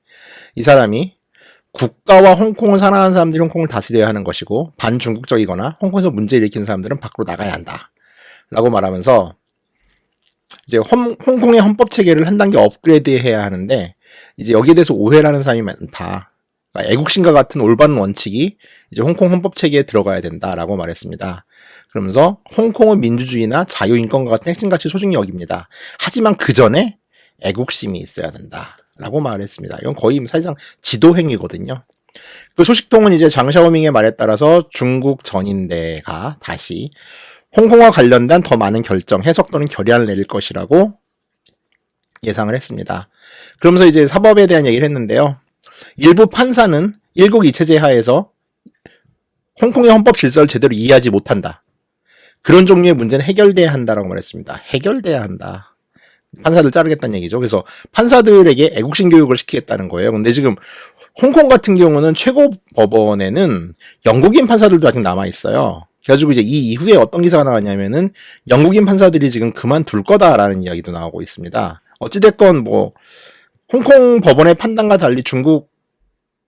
이 사람이 국가와 홍콩을 사랑하는 사람들이 홍콩을 다스려야 하는 것이고 반중국적이거나 홍콩에서 문제 일으킨 사람들은 밖으로 나가야 한다. 라고 말하면서 이제 홍콩의 헌법 체계를 한 단계 업그레이드해야 하는데 이제 여기에 대해서 오해를 하는 사람이 많다. 그러니까 애국심과 같은 올바른 원칙이 이제 홍콩 헌법 체계에 들어가야 된다라고 말했습니다. 그러면서 홍콩은 민주주의나 자유인권과 같은 핵심 가치 소중히 여깁니다. 하지만 그 전에 애국심이 있어야 된다라고 말했습니다. 이건 거의 사실상 지도행위거든요. 그 소식통은 이제 장샤오밍의 말에 따라서 중국 전인대가 다시 홍콩과 관련된 더 많은 결정, 해석 또는 결의안을 내릴 것이라고 예상을 했습니다. 그러면서 이제 사법에 대한 얘기를 했는데요. 일부 판사는 일국 이체제 하에서 홍콩의 헌법 질서를 제대로 이해하지 못한다. 그런 종류의 문제는 해결돼야 한다라고 말했습니다. 해결돼야 한다. 판사들 자르겠다는 얘기죠. 그래서 판사들에게 애국심 교육을 시키겠다는 거예요. 근데 지금 홍콩 같은 경우는 최고 법원에는 영국인 판사들도 아직 남아있어요. 그래가지고 이제 이 이후에 어떤 기사가 나왔냐면은 영국인 판사들이 지금 그만둘 거다라는 이야기도 나오고 있습니다. 어찌됐건 뭐 홍콩 법원의 판단과 달리 중국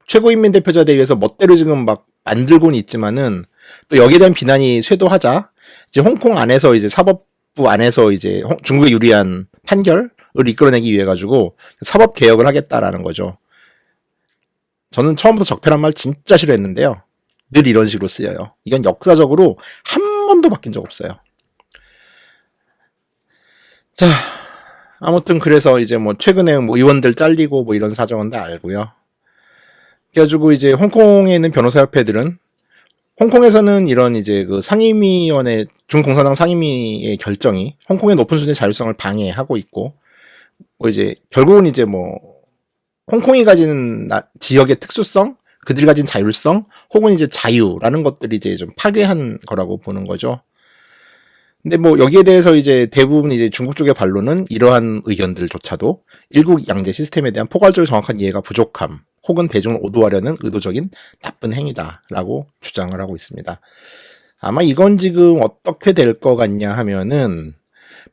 최고인민대표자대회에서 멋대로 지금 막 만들고는 있지만은 또 여기에 대한 비난이 쇄도하자 이제 홍콩 안에서 이제 사법부 안에서 이제 중국에 유리한 판결을 이끌어내기 위해 가지고 사법 개혁을 하겠다라는 거죠. 저는 처음부터 적폐란 말 진짜 싫어했는데요. 늘 이런 식으로 쓰여요. 이건 역사적으로 한 번도 바뀐 적 없어요. 자, 아무튼 그래서 이제 뭐 최근에 뭐 의원들 잘리고 뭐 이런 사정은 다 알고요. 그래가지고 이제 홍콩에 있는 변호사협회들은 홍콩에서는 이런 이제 그 상임위원회, 중공산당 상임위의 결정이 홍콩의 높은 수준의 자율성을 방해하고 있고, 뭐 이제 결국은 이제 뭐 홍콩이 가진 지역의 특수성, 그들이 가진 자율성, 혹은 이제 자유라는 것들이 이제 좀 파괴한 거라고 보는 거죠. 근데 뭐 여기에 대해서 이제 대부분 이제 중국 쪽의 반론은 이러한 의견들조차도 일국 양제 시스템에 대한 포괄적으로 정확한 이해가 부족함, 혹은 대중을 오도하려는 의도적인 나쁜 행위다라고 주장을 하고 있습니다. 아마 이건 지금 어떻게 될 것 같냐 하면은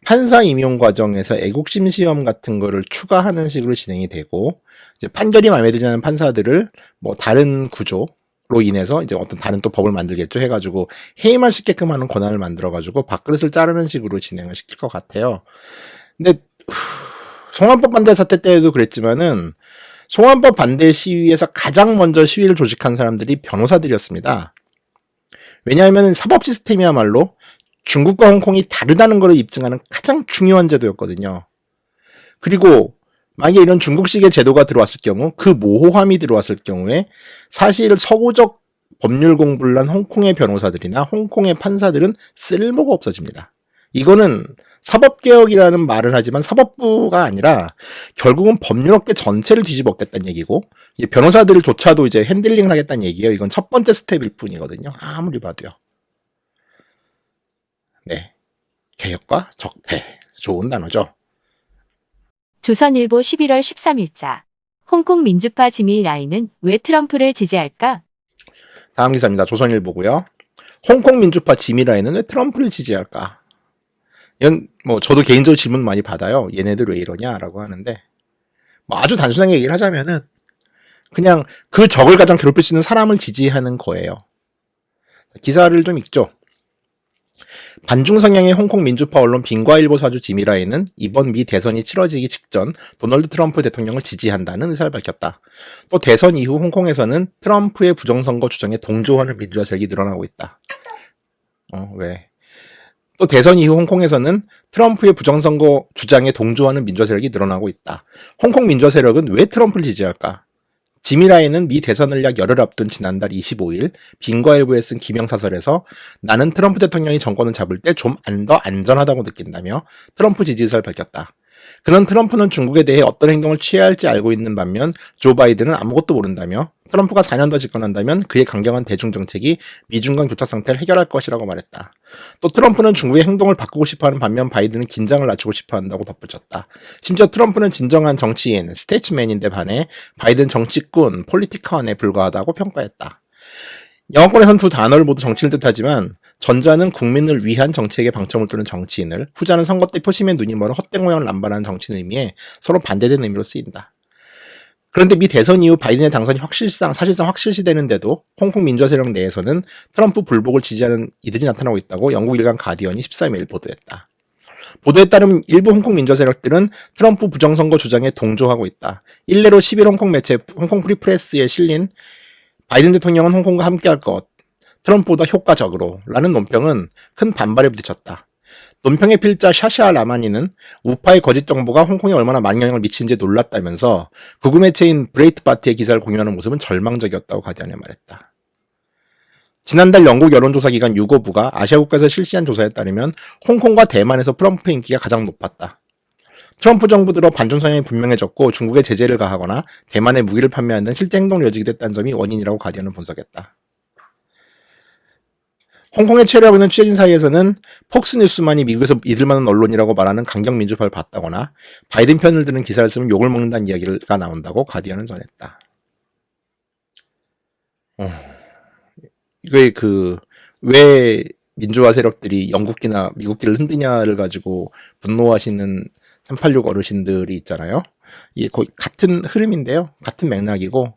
판사 임용 과정에서 애국심 시험 같은 거를 추가하는 식으로 진행이 되고, 이제 판결이 마음에 들지 않는 판사들을 뭐 다른 구조로 인해서 이제 어떤 다른 또 법을 만들겠죠 해가지고 해임할 수 있게끔 하는 권한을 만들어가지고 밥그릇을 자르는 식으로 진행을 시킬 것 같아요. 근데 송환법 반대 사태 때에도 그랬지만은 송환법 반대 시위에서 가장 먼저 시위를 조직한 사람들이 변호사들이었습니다. 왜냐하면 사법 시스템이야말로 중국과 홍콩이 다르다는 것을 입증하는 가장 중요한 제도였거든요. 그리고 만약에 이런 중국식의 제도가 들어왔을 경우, 그 모호함이 들어왔을 경우에 사실 서구적 법률 공부를 한 홍콩의 변호사들이나 홍콩의 판사들은 쓸모가 없어집니다. 이거는 사법개혁이라는 말을 하지만 사법부가 아니라 결국은 법률업계 전체를 뒤집었겠다는 얘기고, 변호사들조차도 이제 핸들링을 하겠다는 얘기예요. 이건 첫 번째 스텝일 뿐이거든요. 아무리 봐도요. 네, 개혁과 적폐, 좋은 단어죠. 조선일보 11월 13일자. 홍콩 민주파 지미 라인은 왜 트럼프를 지지할까? 다음 기사입니다. 조선일보고요. 홍콩 민주파 지미 라인은 왜 트럼프를 지지할까? 이건 뭐 저도 개인적으로 질문 많이 받아요. 얘네들 왜 이러냐라고 하는데, 뭐 아주 단순하게 얘기를 하자면은 그냥 그 적을 가장 괴롭힐 수 있는 사람을 지지하는 거예요. 기사를 좀 읽죠. 반중 성향의 홍콩 민주파 언론 빙과일보 사주 지미라인은 이번 미 대선이 치러지기 직전 도널드 트럼프 대통령을 지지한다는 의사를 밝혔다. 또 대선 이후 홍콩에서는 트럼프의 부정선거 주장에 동조하는 민주화 세력이 늘어나고 있다. 왜? 또 대선 이후 홍콩에서는 트럼프의 부정선거 주장에 동조하는 민주화 세력이 늘어나고 있다. 홍콩 민주화 세력은 왜 트럼프를 지지할까? 지미라인은 미 대선을 약 열흘 앞둔 지난달 25일 빙과일보에 쓴 기명사설에서 나는 트럼프 대통령이 정권을 잡을 때 좀 더 안전하다고 느낀다며 트럼프 지지 의사를 밝혔다. 그는 트럼프는 중국에 대해 어떤 행동을 취해야 할지 알고 있는 반면 조 바이든은 아무것도 모른다며 트럼프가 4년 더 집권한다면 그의 강경한 대중정책이 미중 간 교착 상태를 해결할 것이라고 말했다. 또 트럼프는 중국의 행동을 바꾸고 싶어하는 반면 바이든은 긴장을 낮추고 싶어한다고 덧붙였다. 심지어 트럼프는 진정한 정치인, 스테이츠맨인데 반해 바이든 정치꾼, 폴리티커에 불과하다고 평가했다. 영어권에선 두 단어를 모두 정치를 뜻하지만 전자는 국민을 위한 정책에 방점을 두는 정치인을, 후자는 선거 때 표심에 눈이 멀어 헛된 모양을 남발하는 정치인 의미에 서로 반대되는 의미로 쓰인다. 그런데 미 대선 이후 바이든의 당선이 사실상 확실시되는데도 홍콩 민주화 세력 내에서는 트럼프 불복을 지지하는 이들이 나타나고 있다고 영국 일간 가디언이 13일 보도했다. 보도에 따르면 일부 홍콩 민주화 세력들은 트럼프 부정선거 주장에 동조하고 있다. 일례로 10일 홍콩 매체 홍콩 프리프레스에 실린 바이든 대통령은 홍콩과 함께할 것, 트럼프보다 효과적으로 라는 논평은 큰 반발에 부딪혔다. 논평의 필자 샤샤 라마니는 우파의 거짓 정보가 홍콩에 얼마나 많은 영향을 미치는지 놀랐다면서 극우 매체인 브레이트바트의 기사를 공유하는 모습은 절망적이었다고 가디언에 말했다. 지난달 영국 여론조사기관 유고부가 아시아 국가에서 실시한 조사에 따르면 홍콩과 대만에서 트럼프의 인기가 가장 높았다. 트럼프 정부 들어 반중 성향이 분명해졌고 중국에 제재를 가하거나 대만에 무기를 판매하는 실제 행동을 여지게 됐다는 점이 원인이라고 가디언은 분석했다. 홍콩의 체류하고는 취재진 사이에서는 폭스뉴스만이 미국에서 믿을 만한 언론이라고 말하는 강경 민주파를 봤다거나 바이든 편을 드는 기사를 쓰면 욕을 먹는다는 이야기가 나온다고 가디언은 전했다. 이거의 왜 민주화 세력들이 영국기나 미국기를 흔드냐를 가지고 분노하시는 386 어르신들이 있잖아요. 이게 거의 같은 흐름인데요. 같은 맥락이고,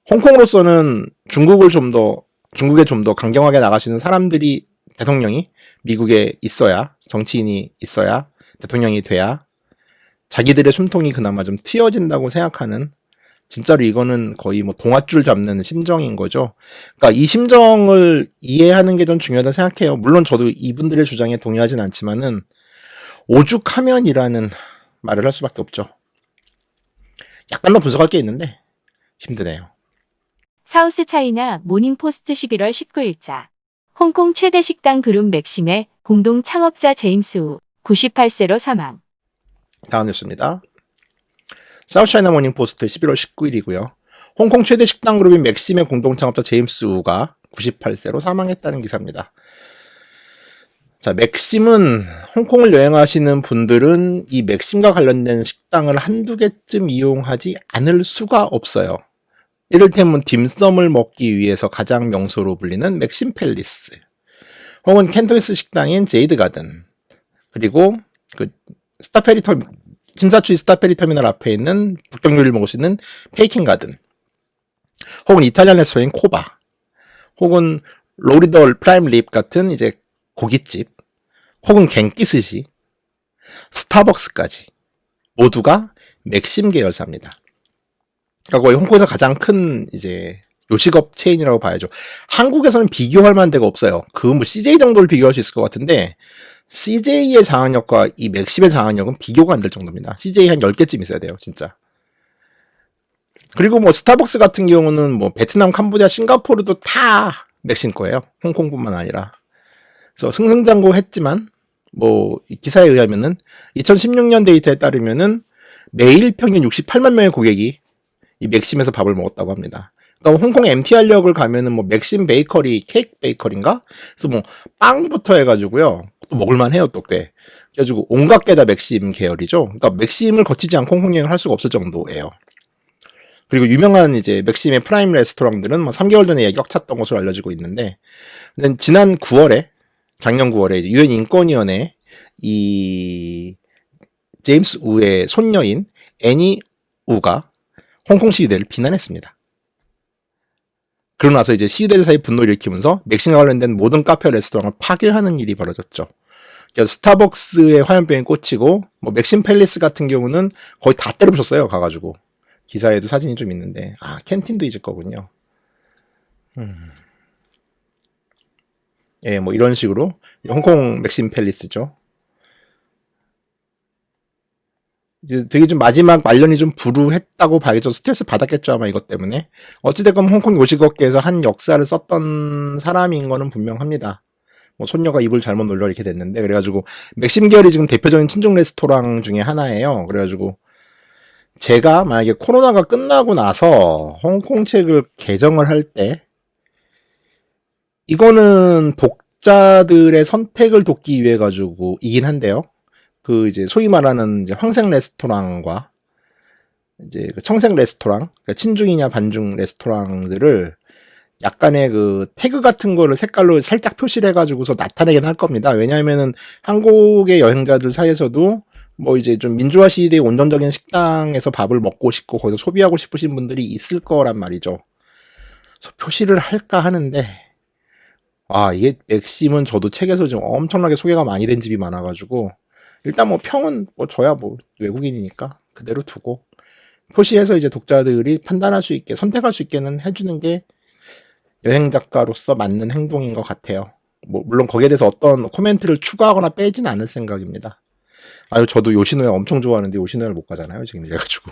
홍콩으로서는 중국에 좀 더 강경하게 나가시는 사람들이, 대통령이 미국에 있어야, 정치인이 있어야, 대통령이 돼야 자기들의 숨통이 그나마 좀 트여진다고 생각하는, 진짜로 이거는 거의 뭐 동아줄 잡는 심정인 거죠. 그러니까 이 심정을 이해하는 게 좀 중요하다고 생각해요. 물론 저도 이분들의 주장에 동의하진 않지만은 오죽하면이라는 말을 할 수밖에 없죠. 약간 더 분석할 게 있는데 힘드네요. 사우스 차이나 모닝포스트 11월 19일자. 홍콩 최대 식당 그룹 맥심의 공동 창업자 제임스 우 98세로 사망. 다음 뉴스입니다. 사우스 차이나 모닝포스트 11월 19일이고요. 홍콩 최대 식당 그룹인 맥심의 공동 창업자 제임스 우가 98세로 사망했다는 기사입니다. 자, 맥심은 홍콩을 여행하시는 분들은 이 맥심과 관련된 식당을 한두 개쯤 이용하지 않을 수가 없어요. 이를테면 딤섬을 먹기 위해서 가장 명소로 불리는 맥심 팰리스, 혹은 캔터스 식당인 제이드 가든, 그리고 그 심사추이 스타페리 터미널 앞에 있는 북경 요리를 먹을 수 있는 페이킹 가든, 혹은 이탈리안 레스토랑인 코바, 혹은 로리덜 프라임 립 같은 이제 고깃집, 혹은 갱끼스시, 스타벅스까지 모두가 맥심 계열사입니다. 그러니까 거의 홍콩에서 가장 큰 이제 요식업 체인이라고 봐야죠. 한국에서는 비교할 만한 데가 없어요. 그 뭐 CJ 정도를 비교할 수 있을 것 같은데, CJ의 장악력과 이 맥심의 장악력은 비교가 안 될 정도입니다. CJ 한 10개쯤 있어야 돼요, 진짜. 그리고 뭐 스타벅스 같은 경우는 뭐 베트남, 캄보디아, 싱가포르도 다 맥심 거예요. 홍콩뿐만 아니라. 그래서 승승장구했지만 뭐 기사에 의하면은 2016년 데이터에 따르면은 매일 평균 68만 명의 고객이 이 맥심에서 밥을 먹었다고 합니다. 그러니까 홍콩 MTR역을 가면은 뭐 맥심 베이커리, 케이크 베이커리인가? 그래서 뭐 빵부터 해가지고요. 또 먹을만 해요, 또 꽤. 그래가지고 온갖 게 다 맥심 계열이죠. 그러니까 맥심을 거치지 않고 홍콩 여행을 할 수가 없을 정도예요. 그리고 유명한 이제 맥심의 프라임 레스토랑들은 뭐 3개월 전에 예약 찼던 것으로 알려지고 있는데, 지난 9월에, 작년 9월에 유엔 인권위원회 이 제임스 우의 손녀인 애니 우가 홍콩 시위대를 비난했습니다. 그러고 나서 이제 시위대들 사이 분노를 일으키면서 맥심과 관련된 모든 카페 레스토랑을 파괴하는 일이 벌어졌죠. 그래서 스타벅스의 화염병이 꽂히고, 뭐 맥심 팰리스 같은 경우는 거의 다 때려부셨어요, 가가지고. 기사에도 사진이 좀 있는데, 캔틴도 잊을 거군요. 예, 뭐 이런 식으로 홍콩 맥심 팰리스죠. 이제 되게 좀 마지막 말년이 좀 불우했다고 봐야겠죠. 스트레스 받았겠죠, 아마 이것 때문에. 어찌됐건 홍콩 요식업계에서 한 역사를 썼던 사람인 거는 분명합니다. 뭐 손녀가 입을 잘못 놀려 이렇게 됐는데, 그래가지고 맥심 계열이 지금 대표적인 친족 레스토랑 중에 하나예요. 그래가지고 제가 만약에 코로나가 끝나고 나서 홍콩 책을 개정을 할 때, 이거는 독자들의 선택을 돕기 위해 가지고 이긴 한데요. 그 이제 소위 말하는 이제 황색 레스토랑과 이제 그 청색 레스토랑, 그러니까 친중이냐 반중 레스토랑들을 약간의 그 태그 같은 거를 색깔로 살짝 표시를 해가지고서 나타내긴 할 겁니다. 왜냐하면은 한국의 여행자들 사이에서도 뭐 이제 좀 민주화 시대의 온전적인 식당에서 밥을 먹고 싶고 거기서 소비하고 싶으신 분들이 있을 거란 말이죠. 그래서 표시를 할까 하는데, 이게 맥심은 저도 책에서 좀 엄청나게 소개가 많이 된 집이 많아가지고, 일단 뭐 평은 뭐 저야 뭐 외국인이니까 그대로 두고 표시해서 이제 독자들이 판단할 수 있게, 선택할 수 있게는 해주는 게 여행 작가로서 맞는 행동인 것 같아요. 뭐 물론 거기에 대해서 어떤 코멘트를 추가하거나 빼진 않을 생각입니다. 저도 요시노야 엄청 좋아하는데 요시노야를 못 가잖아요, 지금 이래가지고.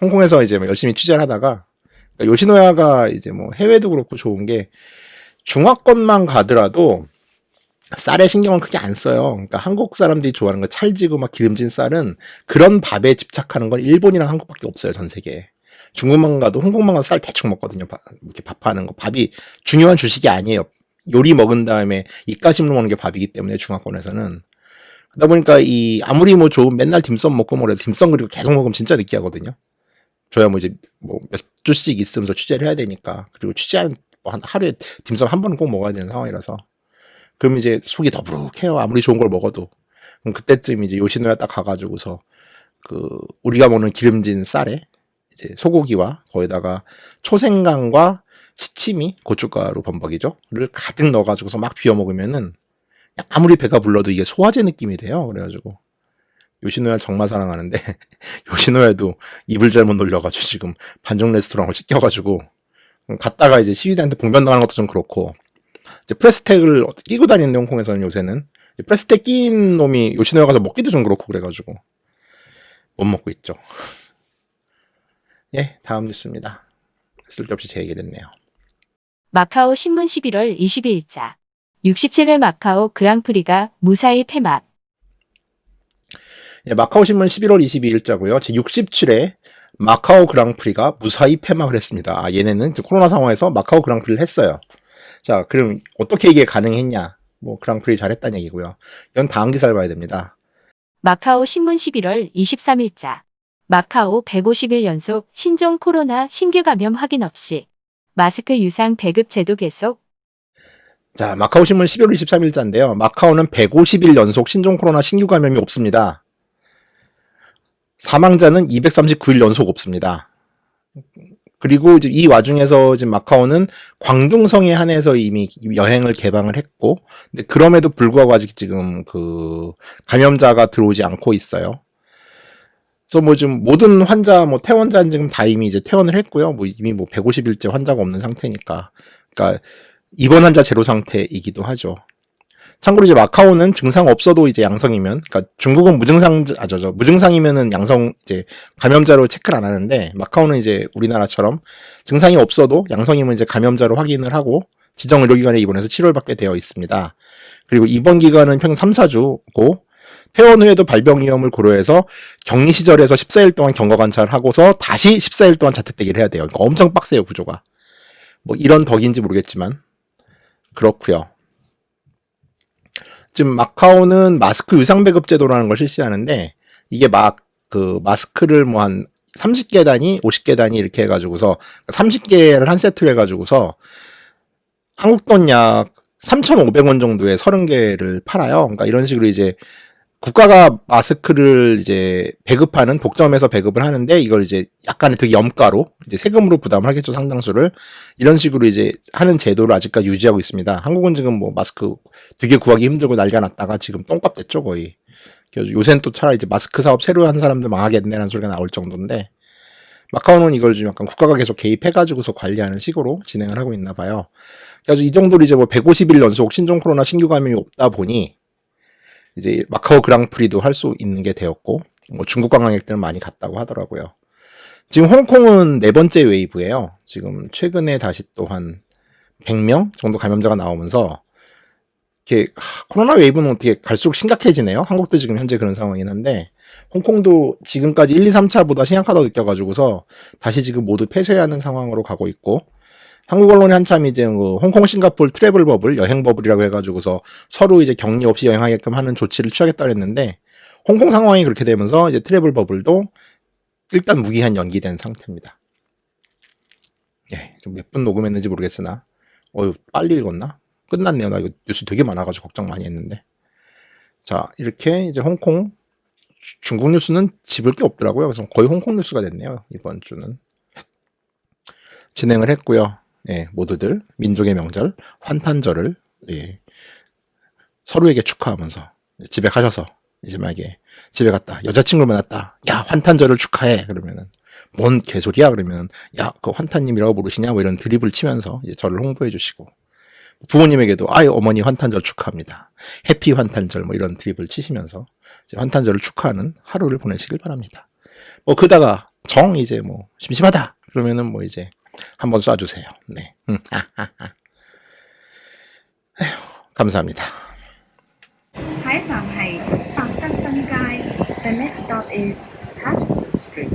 홍콩에서 이제 열심히 취재를 하다가, 그러니까 요시노야가 이제 뭐 해외도 그렇고 좋은 게 중화권만 가더라도 쌀에 신경을 크게 안 써요. 그러니까 한국 사람들이 좋아하는 거 찰지고 막 기름진 쌀은 그런 밥에 집착하는 건 일본이랑 한국밖에 없어요, 전 세계에. 중국만 가도 홍콩만 가도 쌀 대충 먹거든요. 이렇게 밥하는 거. 밥이 중요한 주식이 아니에요. 요리 먹은 다음에 입가심으로 먹는 게 밥이기 때문에 중화권에서는. 그러다 보니까 아무리 뭐 좋은 맨날 딤섬 먹고 뭐래도 딤섬 그리고 계속 먹으면 진짜 느끼하거든요. 저야 뭐 이제 뭐 몇 주씩 있으면서 취재를 해야 되니까. 그리고 하루에 딤섬 한 번은 꼭 먹어야 되는 상황이라서. 그럼 이제 속이 더부룩해요. 아무리 좋은 걸 먹어도. 그럼 그때쯤 이제 요시노야 딱 가가지고서 우리가 먹는 기름진 쌀에 이제 소고기와 거기다가 초생강과 시치미, 고춧가루 범벅이죠.를 가득 넣어가지고서 막 비워 먹으면은 아무리 배가 불러도 이게 소화제 느낌이 돼요. 그래가지고 요시노야 정말 사랑하는데 요시노야도 입을 잘못 놀려가지고 지금 반중 레스토랑을 찢겨가지고 갔다가 이제 시위대한테 봉변당하는 것도 좀 그렇고, 이제 프레스텍을 끼고 다니는데 홍콩에서는 요새는 프레스텍 끼인 놈이 요시노야 가서 먹기도 좀 그렇고 그래가지고 못 먹고 있죠. 예, 다음 뉴스입니다. 쓸데없이 제 얘기를 했네요. 마카오 신문 11월 22일자 67회 마카오 그랑프리가 무사히 폐막. 예, 마카오 신문 11월 22일자고요. 제 67회 마카오 그랑프리가 무사히 폐막을 했습니다. 얘네는 코로나 상황에서 마카오 그랑프리를 했어요. 자, 그럼 어떻게 이게 가능했냐? 뭐 그랑프리 잘했다는 얘기고요. 이건 다음 기사를 봐야 됩니다. 마카오 신문 11월 23일자 마카오 150일 연속 신종 코로나 신규 감염 확인 없이 마스크 유상 배급 제도 계속. 자, 마카오 신문 12월 23일자인데요. 마카오는 150일 연속 신종 코로나 신규 감염이 없습니다. 사망자는 239일 연속 없습니다. 그리고 이제 이 와중에서 지금 마카오는 광둥성에 한해서 이미 여행을 개방을 했고, 근데 그럼에도 불구하고 아직 지금 그 감염자가 들어오지 않고 있어요. 그래서 뭐 지금 모든 환자, 뭐 퇴원자는 지금 다 이미 이제 퇴원을 했고요. 뭐 이미 뭐 150일째 환자가 없는 상태니까. 그러니까 입원 환자 제로 상태이기도 하죠. 참고로 이제 마카오는 증상 없어도 이제 양성이면, 그러니까 중국은 무증상이면은 양성, 이제 감염자로 체크를 안 하는데, 마카오는 이제 우리나라처럼 증상이 없어도 양성이면 이제 감염자로 확인을 하고, 지정 의료기관에 입원해서 치료를 받게 되어 있습니다. 그리고 입원 기간은 평균 3, 4주고, 퇴원 후에도 발병 위험을 고려해서 격리 시절에서 14일 동안 경과 관찰을 하고서 다시 14일 동안 자택대기를 해야 돼요. 그러니까 엄청 빡세요, 구조가. 뭐 이런 덕인지 모르겠지만, 그렇고요. 지금 마카오는 마스크 유상배급 제도라는 걸 실시하는데, 이게 마스크를 뭐 한 30개 단위, 50개 단위 이렇게 해가지고서 30개를 한 세트로 해가지고서 한국 돈 약 3,500원 정도에 30개를 팔아요. 그러니까 이런 식으로 이제 국가가 마스크를 이제 배급하는 독점에서 배급을 하는데, 이걸 이제 약간의 되게 염가로 이제 세금으로 부담을 하겠죠, 상당수를. 이런 식으로 이제 하는 제도를 아직까지 유지하고 있습니다. 한국은 지금 뭐 마스크 되게 구하기 힘들고 난리가 났다가 지금 똥값 됐죠, 거의. 그래서 요새는 또 차라리 이제 마스크 사업 새로 한 사람들 망하겠네라는 소리가 나올 정도인데, 마카오는 이걸 좀 약간 국가가 계속 개입해가지고서 관리하는 식으로 진행을 하고 있나 봐요. 그래서 이 정도로 이제 뭐 150일 연속 신종 코로나 신규 감염이 없다 보니, 이제 마카오 그랑프리도 할 수 있는 게 되었고, 뭐 중국 관광객들은 많이 갔다고 하더라고요. 지금 홍콩은 4번째 웨이브예요. 지금 최근에 다시 또 한 100명 정도 감염자가 나오면서, 이렇게 코로나 웨이브는 어떻게 갈수록 심각해지네요. 한국도 지금 현재 그런 상황이긴 한데, 홍콩도 지금까지 1, 2, 3차보다 심각하다고 느껴가지고서 다시 지금 모두 폐쇄해야 하는 상황으로 가고 있고, 한국 언론이 한참 이제 그 홍콩 싱가포르 트래블 버블, 여행 버블이라고 해가지고서 서로 이제 격리 없이 여행하게끔 하는 조치를 취하겠다고 했는데, 홍콩 상황이 그렇게 되면서 이제 트래블 버블도 일단 무기한 연기된 상태입니다. 예, 좀 몇 분 녹음했는지 모르겠으나, 빨리 읽었나? 끝났네요. 나 이거 뉴스 되게 많아가지고 걱정 많이 했는데. 자, 이렇게 이제 홍콩, 중국 뉴스는 집을 게 없더라고요. 그래서 거의 홍콩 뉴스가 됐네요, 이번 주는. 진행을 했고요. 예, 모두들 민족의 명절 환탄절을 예, 서로에게 축하하면서 집에 가셔서 이제 만약에 집에 갔다 여자친구를 만났다, 야 환탄절을 축하해 그러면은 뭔 개소리야 그러면 야 그 환탄님이라고 부르시냐 뭐 이런 드립을 치면서 이제 저를 홍보해 주시고, 부모님에게도 아이 어머니 환탄절 축하합니다, 해피 환탄절 뭐 이런 드립을 치시면서 이제 환탄절을 축하하는 하루를 보내시길 바랍니다. 뭐 그다가 정 이제 뭐 심심하다 그러면은 뭐 이제 한번 쏴주세요. 네. 에휴, 감사합니다. 下一站係白德新街。The next stop is Patterson Street.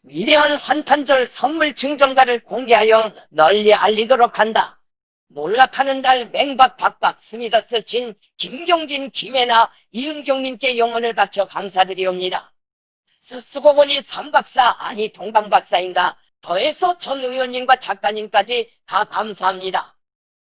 위대한 환탄절 선물 증정가를 공개하여 널리 알리도록 한다. 몰락하는 달 맹박 박박 스미더스 진 김경진 김혜나 이은경님께 영혼을 바쳐 감사드리옵니다. 쓰고 보니 삼박사 아니 동방박사인가, 더해서 전 의원님과 작가님까지 다 감사합니다.